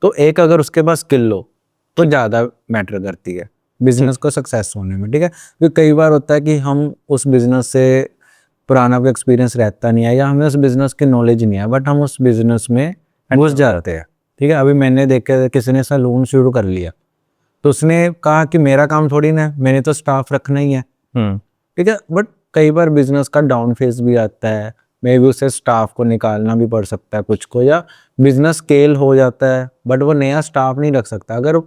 तो एक अगर उसके पास स्किल हो तो ज़्यादा मैटर करती है बिजनेस को सक्सेस होने में, ठीक है। क्योंकि कई बार होता है कि हम उस बिजनेस से पुराना कोई एक्सपीरियंस रहता नहीं है, या हमें उस बिजनेस की नॉलेज नहीं है, बट हम उस बिजनेस में घुस जाते हैं, ठीक है। अभी मैंने देखा किसी ने सैलून शुरू कर लिया, तो उसने कहा कि मेरा काम थोड़ी ना, मैंने तो स्टाफ रखना ही है, ठीक है। बट कई बार बिजनेस का डाउन फेज भी आता है, मे भी उसे स्टाफ को निकालना भी पड़ सकता है कुछ को, या बिजनेस स्केल हो जाता है बट वो नया स्टाफ नहीं रख सकता। अगर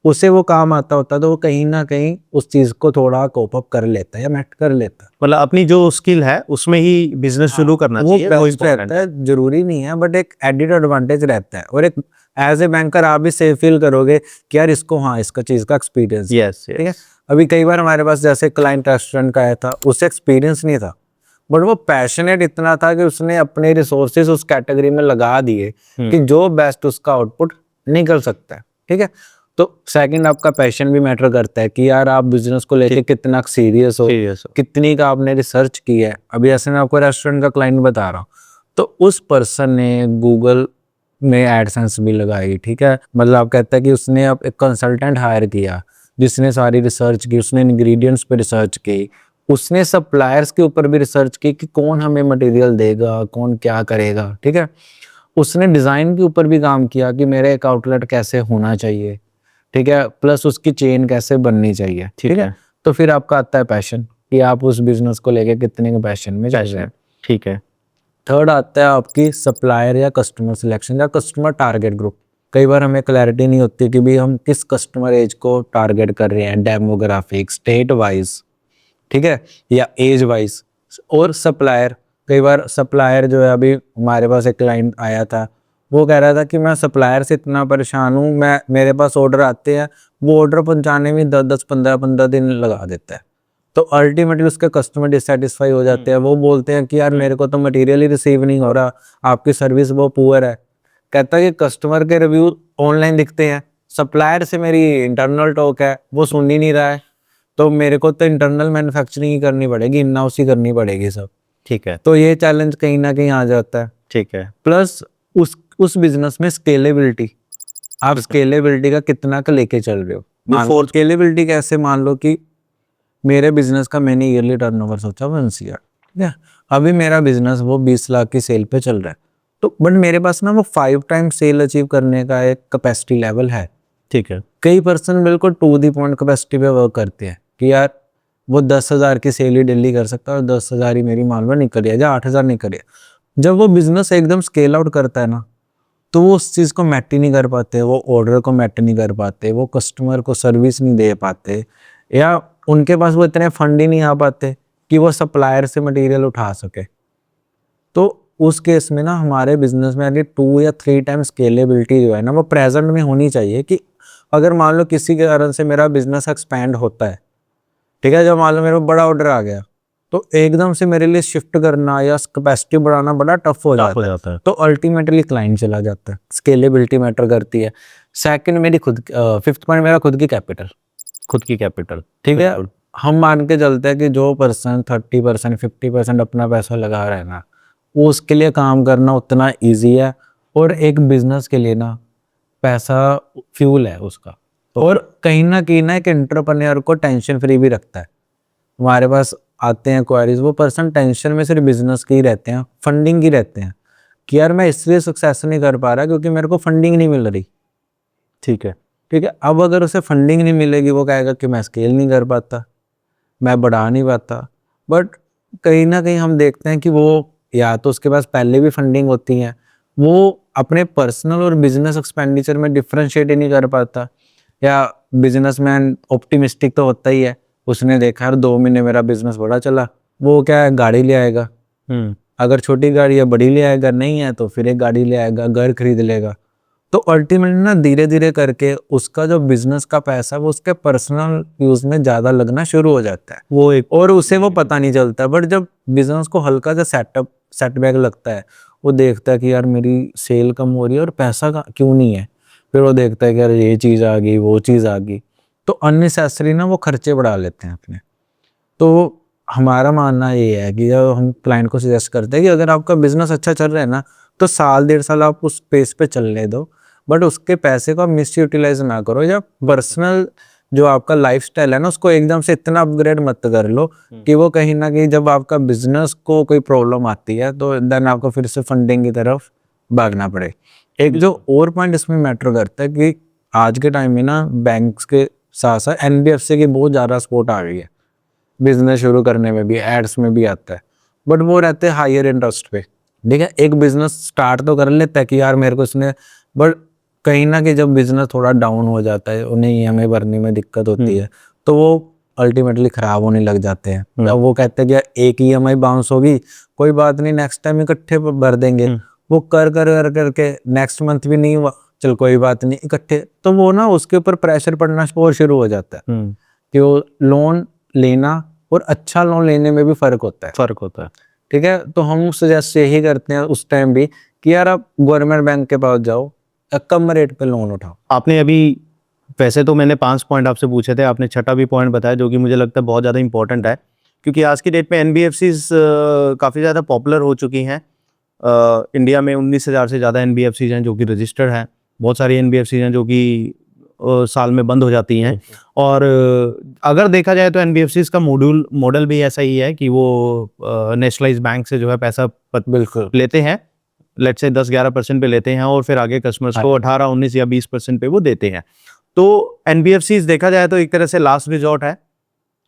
उसे वो काम आता होता तो वो कहीं ना कहीं उस चीज को थोड़ा कोप अप कर लेता है या मैट कर लेता है। मतलब अपनी जो स्किल है उसमें ही बिजनेस शुरू करना चाहिए, वो बेस्ट रहता है, जरूरी नहीं है, बट एक एडेड एडवांटेज रहता है। और एक एज ए बैंकर आप भी सेफ फील करोगे कि यार इसको, हाँ, इसका चीज का एक्सपीरियंस, यस, ठीक है। अभी कई बार हमारे पास जैसे क्लाइंट रेस्टोरेंट का आया था, उससे एक्सपीरियंस नहीं था, बट वो पैशनेट इतना था कि उसने अपने रिसोर्सेज उस कैटेगरी में लगा दिए कि जो बेस्ट उसका आउटपुट निकल सकता है। ठीक है, तो सेकंड आपका पैशन भी मैटर करता है कि यार आप बिजनेस को लेके कितना सीरियस हो, कितनी का आपने रिसर्च की है। अभी ऐसे मैं आपको रेस्टोरेंट का क्लाइंट बता रहा हूँ, तो उस पर्सन ने गूगल में एडसेंस भी लगाई। ठीक है, मतलब आप कहते हैं कि उसने अब एक कंसल्टेंट हायर किया जिसने सारी रिसर्च की, उसने इंग्रेडिएंट्स पे रिसर्च की, उसने सप्लायर्स के ऊपर भी रिसर्च की कि कौन हमें मटेरियल देगा, कौन क्या करेगा। ठीक है, उसने डिज़ाइन के ऊपर भी काम किया कि मेरा एक आउटलेट कैसे होना चाहिए। ठीक है, प्लस उसकी चेन कैसे बननी चाहिए। ठीक है, तो फिर आपका आता है पैशन कि आप उस बिजनेस को लेके कितने के पैशन में चल रहे हैं। ठीक है। थर्ड आता है आपकी सप्लायर या कस्टमर सिलेक्शन या कस्टमर टारगेट ग्रुप। कई बार हमें क्लैरिटी नहीं होती कि भी हम किस कस्टमर एज को टारगेट कर रहे हैं, डेमोग्राफिक, स्टेट वाइज, ठीक है, या एज वाइज। और सप्लायर, कई बार सप्लायर जो है, अभी हमारे पास एक क्लाइंट आया था, वो कह रहा था कि मैं सप्लायर से इतना परेशान हूँ, मैं मेरे पास ऑर्डर आते हैं, वो ऑर्डर पहुंचाने में 10-15 दिन लगा देता है। तो अल्टीमेटली उसके कस्टमर डिससेटिस्फाई हो जाते हैं। वो बोलते हैं कि यार मेरे को तो मटेरियल ही रिसीव नहीं हो रहा, आपकी सर्विस वो पुअर है। कहता है कि कस्टमर के रिव्यू ऑनलाइन दिखते हैं, सप्लायर से मेरी इंटरनल टॉक है, वो सुन ही नहीं रहा है, तो मेरे को तो इंटरनल मैन्युफैक्चरिंग ही करनी पड़ेगी, इन हाउस ही करनी पड़ेगी सब। ठीक है। तो ये चैलेंज कहीं ना कहीं आ जाता है। ठीक है। प्लस उस बिजनेस में स्केलेबिलिटी, आप स्केलेबिलिटी का कितना का लेके चल रहे हो। स्केलेबिलिटी कैसे, मान लो कि मेरे बिजनेस का मैंने ईयरली टर्नओवर सोचा 1 CR, ठीक है, अभी मेरा बिजनेस वो 20 लाख की सेल पे चल रहा है, तो बट मेरे पास ना वो 5 टाइम सेल अचीव करने का एक कैपेसिटी लेवल है। ठीक है। कई पर्सन बिल्कुल टू दी पॉइंट कैपेसिटी पे वर्क करते हैं कि यार वो 10,000 की सेल ही डेली कर सकता है और 10,000 ही मेरी मान लो निकल या 8,000 निकल। जब वो बिजनेस एकदम स्केल आउट करता है ना, तो वो उस चीज़ को मैट ही नहीं कर पाते, वो ऑर्डर को मैट नहीं कर पाते, वो कस्टमर को सर्विस नहीं दे पाते, या उनके पास वो इतने फंड ही नहीं आ पाते कि वो सप्लायर से मटेरियल उठा सके। तो उस केस में ना हमारे बिजनेस में अगर 2 या 3 टाइम स्केलेबिलिटी जो है ना, वो प्रेजेंट में होनी चाहिए कि अगर मान लो किसी के कारण से मेरा बिजनेस एक्सपैंड होता है, ठीक है, जब मान लो मेरे को बड़ा ऑर्डर आ गया, तो एकदम से मेरे लिए शिफ्ट करना या कैपेसिटी बढ़ाना बड़ा टफ हो जाता है। तो अल्टीमेटली क्लाइंट चला जाता है। स्केलेबिलिटी मैटर करती है। सेकंड मेरी खुद, फिफ्थ पॉइंट मेरा खुद की कैपिटल। खुद की कैपिटल। ठीक है, हम मान के चलते हैं कि जो पर्सन 30% 50% अपना पैसा लगा रहा है ना, वो उसके लिए काम करना उतना ईजी है। और एक बिजनेस के लिए ना पैसा फ्यूल है उसका, और कहीं ना एक एंटरप्रेन्योर को टेंशन फ्री भी रखता है। हमारे पास आते हैं क्वारीज, वो पर्सन टेंशन में सिर्फ बिजनेस के ही रहते हैं, फंडिंग की रहते हैं कि यार मैं इसलिए सक्सेस नहीं कर पा रहा क्योंकि मेरे को फंडिंग नहीं मिल रही। ठीक है। ठीक है, अब अगर उसे फंडिंग नहीं मिलेगी, वो कहेगा कि मैं स्केल नहीं कर पाता, मैं बढ़ा नहीं पाता। बट कहीं ना कहीं हम देखते हैं कि वो या तो उसके पास पहले भी फंडिंग होती है, वो अपने पर्सनल और बिजनेस एक्सपेंडिचर में डिफ्रेंशिएट ही नहीं कर पाता, या बिजनेसमैन ऑप्टिमिस्टिक तो होता ही है, उसने देखा यार 2 महीने मेरा बिजनेस बड़ा चला, वो क्या है, गाड़ी ले आएगा। अगर छोटी गाड़ी है बड़ी ले आएगा, नहीं है तो फिर एक गाड़ी ले आएगा, घर खरीद लेगा। तो अल्टीमेटली ना धीरे धीरे करके उसका जो बिजनेस का पैसा वो उसके पर्सनल यूज में ज्यादा लगना शुरू हो जाता है, वो एक, और उसे वो पता नहीं चलता। बट जब बिजनेस को हल्का सा सेटबैक लगता है, वो देखता है कि यार मेरी सेल कम हो रही है और पैसा क्यों नहीं है, फिर वो देखता है कि यार ये चीज आ गई, वो चीज आ गई, तो अननेसेसरी ना वो खर्चे बढ़ा लेते हैं अपने। तो हमारा मानना ये है कि जब हम क्लाइंट को सजेस्ट करते हैं कि अगर आपका बिजनेस अच्छा चल रहा है ना, तो 1-1.5 साल आप उस पेस पे चलने दो, बट उसके पैसे को आप मिस यूटिलाइज ना करो, या पर्सनल जो आपका लाइफस्टाइल है ना, उसको एकदम से इतना अपग्रेड मत कर लो कि वो कहीं ना कहीं जब आपका बिजनेस को कोई प्रॉब्लम आती है तो देन आपको फिर से फंडिंग की तरफ भागना पड़े। एक जो और पॉइंट इसमें मैटर करता है कि आज के टाइम में ना बैंक्स के साथ साथ NBFC की बहुत ज़्यादा सपोर्ट आ गई है बिजनेस शुरू करने में भी, एड्स में भी आता है, बट वो रहते हैं हायर इंटरेस्ट पे। ठीक है, एक बिजनेस स्टार्ट तो कर लेता है कि यार मेरे को इसने, बट कहीं ना कहीं जब बिजनेस थोड़ा डाउन हो जाता है, उन्हें EMI भरने में दिक्कत होती है, तो वो अल्टीमेटली खराब होने लग जाते हैं। अब वो कहते हैं कि एक EMI बाउंस होगी, कोई बात नहीं, नेक्स्ट टाइम इकट्ठे भर देंगे। वो कर कर कर करके नेक्स्ट मंथ भी नहीं हुआ, चल कोई बात नहीं इकट्ठे, तो वो ना उसके ऊपर प्रेशर पड़ना और शुरू हो जाता है कि वो लोन लेना और अच्छा लोन लेने में भी फर्क होता है। ठीक है। तो हम सजेस्ट यही करते हैं उस टाइम भी कि यार आप गवर्नमेंट बैंक के पास जाओ, कम रेट पे लोन उठाओ। आपने अभी, वैसे तो मैंने 5 पॉइंट आपसे पूछे थे, आपने छठा भी पॉइंट बताया जो कि मुझे लगता है बहुत ज़्यादा इंपॉर्टेंट है, क्योंकि आज की डेट में एनबीएफसीज काफ़ी ज़्यादा पॉपुलर हो चुकी हैं। इंडिया में 19,000 से ज़्यादा एनबीएफसीज हैं जो कि रजिस्टर्ड हैं। बहुत सारी एनबीएफसीज हैं जो कि साल में बंद हो जाती हैं। और अगर देखा जाए तो एनबीएफसीज का मॉडल भी ऐसा ही है कि वो नेशनलाइज बैंक से जो है पैसा बिल्कुल लेते हैं, लेट्स से 10-11% पे लेते हैं और फिर आगे कस्टमर्स को 18-19 या 20% पे वो देते हैं। तो एनबीएफसीज देखा जाए तो एक तरह से लास्ट रिजॉर्ट है,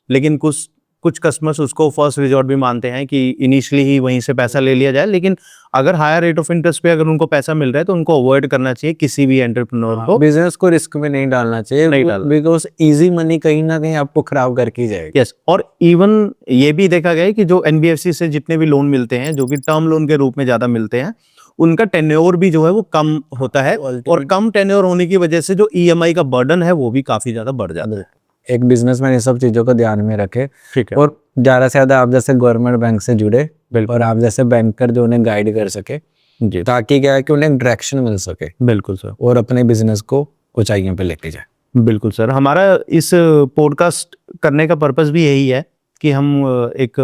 लेकिन कुछ कस्टमर्स उसको फर्स्ट रिजॉर्ट भी मानते हैं कि इनिशियली ही वहीं से पैसा ले लिया जाए। लेकिन अगर हायर रेट ऑफ इंटरेस्ट पे अगर उनको पैसा मिल रहा है तो उनको अवॉइड करना चाहिए किसी भी एंटरप्रेन्योर को। बिजनेस को रिस्क में नहीं डालना चाहिए, नहीं डालना। बिकॉज इजी मनी कहीं ना कहीं आपको खराब करके ही जाएगी। यस, और इवन ये भी देखा गया है कि जो एनबीएफसी से जितने भी लोन मिलते हैं जो कि टर्म लोन के रूप में ज्यादा मिलते हैं, उनका टेन्योर भी जो है वो कम होता है, और कम टेन्योर होने की वजह से जो ईएमआई का बर्डन है वो भी काफी ज्यादा बढ़ जाता है। एक बिजनेसमैन ये सब चीजों को ध्यान में रखे, ठीक है। और ज्यादा से ज्यादा आप जैसे गवर्नमेंट बैंक से जुड़े और आप जैसे बैंकर जो उन्हें गाइड कर सके, जी, ताकि क्या है कि उन्हें डायरेक्शन मिल सके बिल्कुल सर। और अपने बिजनेस को ऊंचाइयों पे लेके जाए। बिल्कुल सर, हमारा इस पॉडकास्ट करने का पर्पस भी यही है कि हम एक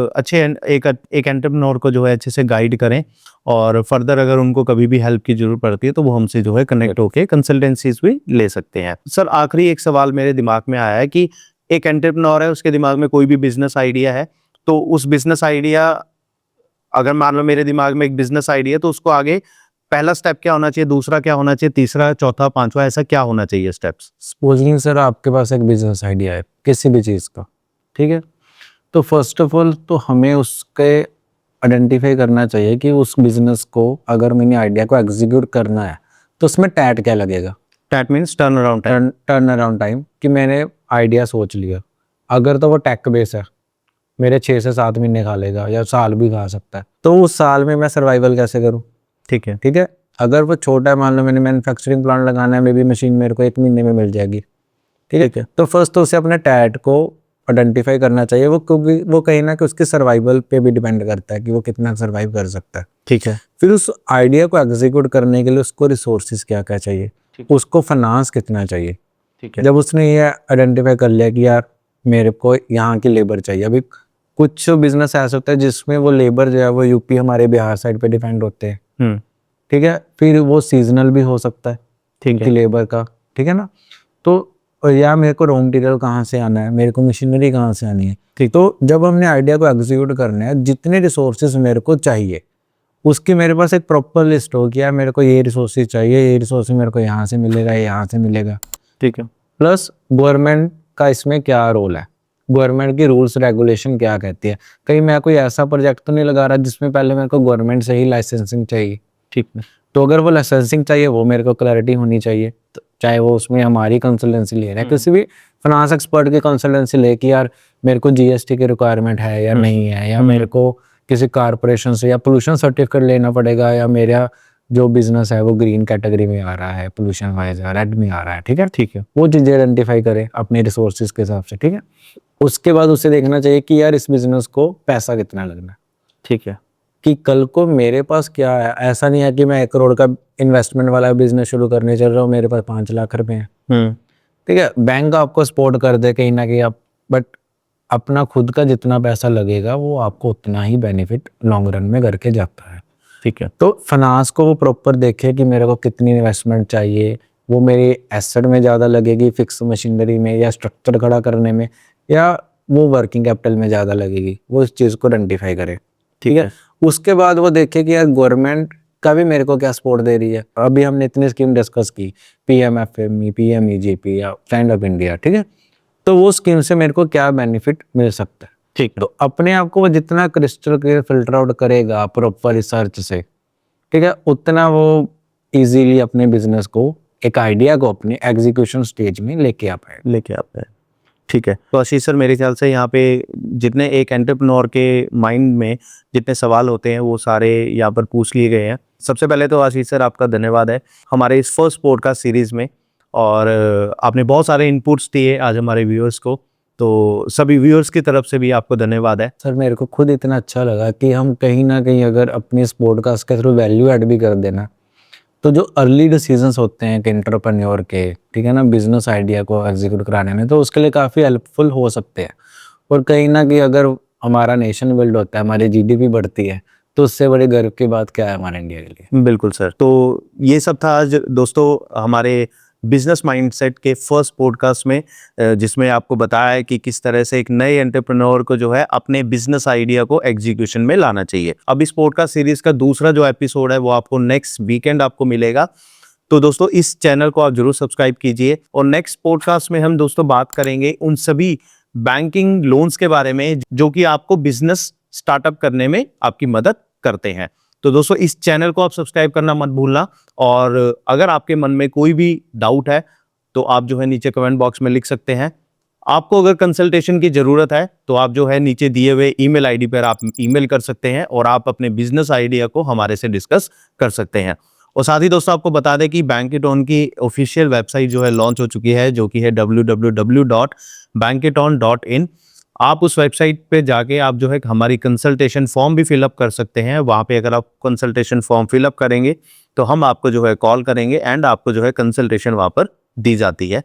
एंटरप्रेन्योर को जो है अच्छे से गाइड करें, और फर्दर अगर उनको कभी भी हेल्प की जरूरत पड़ती है तो वो हमसे जो है कनेक्ट होके कंसल्टेंसीज भी ले सकते हैं। सर, आखिरी एक सवाल मेरे दिमाग में आया है कि एक एंटरप्रेन्योर है, उसके दिमाग में कोई भी बिजनेस आइडिया है, तो उस बिजनेस आइडिया, अगर मान लो मेरे दिमाग में एक बिजनेस आइडिया है, तो उसको आगे पहला स्टेप क्या होना चाहिए, दूसरा क्या होना चाहिए, तीसरा, चौथा, पांचवा, ऐसा क्या होना चाहिए स्टेप्स? सपोजिंग सर आपके पास एक बिजनेस आइडिया है किसी भी चीज़ का, ठीक है, तो फर्स्ट ऑफ ऑल तो हमें उसके आइडेंटिफाई करना चाहिए कि उस बिजनेस को अगर मैंने आइडिया को एग्जीक्यूट करना है तो उसमें टैट क्या लगेगा। That means turn around time. Turn around time कि मैंने आइडिया सोच लिया, अगर तो वो टेक बेस है, मेरे 6 से 7 महीने खा लेगा या साल भी खा सकता है, तो उस साल में मैं सर्वाइवल कैसे करूँ। ठीक है। ठीक है, अगर वो छोटा है, मान लो मैंने मैन्युफैक्चरिंग प्लांट लगाना है, मे बी मशीन मेरे को 1 महीने में मिल जाएगी। ठीक है, तो फर्स्ट तो उसे अपने टैट को आइडेंटिफाई करना चाहिए, वो क्योंकि वो कहीं ना कहीं उसके सर्वाइवल पे भी डिपेंड करता है कि वो कितना सर्वाइव कर सकता है। ठीक है। फिर उस आइडिया को एग्जीक्यूट करने के लिए उसको रिसोर्सेज क्या क्या चाहिए, उसको फाइनेंस कितना चाहिए। ठीक है। जब उसने ये आइडेंटिफाई कर लिया कि यार मेरे को यहाँ की लेबर चाहिए, अभी कुछ बिजनेस ऐसा होता है जिसमें वो लेबर जो है वो यूपी हमारे बिहार साइड पे डिपेंड होते हैं। ठीक है, फिर वो सीजनल भी हो सकता है ठीक उनकी है। लेबर का। ठीक है ना, तो या मेरे को रॉ मटेरियल कहाँ से आना है, मेरे को मशीनरी कहाँ से आनी है। ठीक, तो जब हमने आइडिया को एग्जीक्यूट करना है, जितने रिसोर्सेज मेरे को चाहिए उसकी मेरे पास एक प्रॉपर लिस्ट हो गया, मेरे को ये रिसोर्सेज चाहिए, ये रिसोर्सेज मेरे को यहाँ से मिलेगा, यहाँ से मिलेगा। ठीक है। प्लस गवर्नमेंट का इसमें क्या रोल है, गवर्नमेंट की रूल्स रेगुलेशन क्या कहती है, कहीं मैं कोई ऐसा प्रोजेक्ट तो नहीं लगा रहा जिसमें पहले मेरे को गवर्नमेंट से ही लाइसेंसिंग चाहिए। ठीक है। तो अगर वो लाइसेंसिंग चाहिए वो मेरे को क्लैरिटी होनी चाहिए, तो चाहे वो उसमें हमारी कंसल्टेंसी ले रहे हैं, किसी भी फाइनेंस एक्सपर्ट की कंसल्टेंसी ले कि यार मेरे को जीएसटी की रिक्वायरमेंट है या नहीं है, या मेरे को किसी कारपोरेशन से या पोल्यूशन सर्टिफिकेट लेना पड़ेगा, या मेरा जो बिजनेस है वो ग्रीन कैटेगरी में आ रहा है, पोल्यूशन वाइज रेड में आ रहा है। ठीक है, ठीक है। वो चीज़ें आइडेंटिफाई करें अपने रिसोर्सेज के हिसाब से। ठीक है, उसके बाद उसे देखना चाहिए कि यार इस बिजनेस को पैसा कितना लगना है, ठीक है। कि कल को मेरे पास क्या है। ऐसा नहीं है कि मैं 1 करोड़ का इन्वेस्टमेंट वाला बिजनेस शुरू करने चल रहा हूँ, मेरे पास 5 लाख रुपए हैं। ठीक है, बैंक आपको सपोर्ट कर दे कहीं ना कहीं आप, बट अपना खुद का जितना पैसा लगेगा वो आपको उतना ही बेनिफिट लॉन्ग रन में करके जाता है। ठीक है। तो फाइनेंस को वो प्रॉपर देखे कि मेरे को कितनी इन्वेस्टमेंट चाहिए, वो मेरी एसेट में ज़्यादा लगेगी, फिक्स मशीनरी में या स्ट्रक्चर खड़ा करने में, या वो वर्किंग कैपिटल में ज़्यादा लगेगी, वो इस चीज़ को आइडेंटिफाई करे। ठीक है, उसके बाद वो देखे कि यार गवर्नमेंट का भी मेरे को क्या सपोर्ट दे रही है। अभी हमने इतनी स्कीम डिस्कस की, PMFME, PMEGP या स्टैंड अप इंडिया। ठीक है, तो वो स्कीम से मेरे को क्या बेनिफिट मिल सकता है। ठीक। तो अपने आप को वो जितना क्रिस्टल क्लियर फिल्टर आउट करेगा प्रॉपर रिसर्च से, ठीक है, उतना वो इजीली अपने बिजनेस को, एक आइडिया को अपने एग्जीक्यूशन स्टेज में लेके आ पाए। ठीक है। तो आशीष सर, मेरे ख्याल से यहाँ पे जितने एक एंटरप्रेन्योर के माइंड में जितने सवाल होते हैं वो सारे यहाँ पर पूछ लिए गए हैं। सबसे पहले तो आशीष सर आपका धन्यवाद है हमारे इस फर्स्ट पॉडकास्ट सीरीज में, और आपने बहुत सारे इनपुट्स दिए आज हमारे व्यूअर्स को, तो सभी व्यूअर्स की तरफ से भी आपको धन्यवाद है। सर मेरे को खुद इतना अच्छा लगा कि हम कहीं ना कहीं अगर अपनी इस पॉडकास्ट के थ्रू वैल्यू ऐड भी कर देना, तो जो अर्ली डिसीजंस होते हैं कि एंटरप्रेन्योर के, ठीक है ना, बिजनेस आइडिया को एग्जीक्यूट कराने में, तो उसके लिए काफ़ी हेल्पफुल हो सकते हैं। और कहीं ना कहीं अगर हमारा नेशन बिल्ड होता है, हमारी जीडीपी बढ़ती है, तो उससे बड़ी गर्व की बात क्या है हमारे इंडिया के लिए। बिल्कुल सर। तो ये सब था आज दोस्तों हमारे बिजनेस माइंडसेट के फर्स्ट पॉडकास्ट में, जिसमें आपको बताया है कि किस तरह से एक नए एंटरप्रेन्योर को जो है अपने बिजनेस आइडिया को एग्जीक्यूशन में लाना चाहिए। अब इस पॉडकास्ट सीरीज का दूसरा जो एपिसोड है वो आपको नेक्स्ट वीकेंड आपको मिलेगा। तो दोस्तों इस चैनल को आप जरूर सब्सक्राइब कीजिए, और नेक्स्ट पॉडकास्ट में हम दोस्तों बात करेंगे उन सभी बैंकिंग लोन्स के बारे में जो कि आपको बिजनेस स्टार्टअप करने में आपकी मदद करते हैं। तो दोस्तों इस चैनल को आप सब्सक्राइब करना मत भूलना, और अगर आपके मन में कोई भी डाउट है तो आप जो है नीचे कमेंट बॉक्स में लिख सकते हैं। आपको अगर कंसल्टेशन की जरूरत है तो आप जो है नीचे दिए हुए ईमेल आईडी पर आप ईमेल कर सकते हैं, और आप अपने बिजनेस आइडिया को हमारे से डिस्कस कर सकते हैं। और साथ ही दोस्तों आपको बता दें कि बैंकेटॉन की ऑफिशियल वेबसाइट जो है लॉन्च हो चुकी है, जो कि है www.banketon.in। आप उस वेबसाइट पे जाके आप जो है हमारी कंसल्टेशन फॉर्म भी फिलअप कर सकते हैं। वहाँ पे अगर आप कंसल्टेशन फॉर्म फिलअप करेंगे तो हम आपको जो है कॉल करेंगे, एंड आपको जो है कंसल्टेशन वहाँ पर दी जाती है।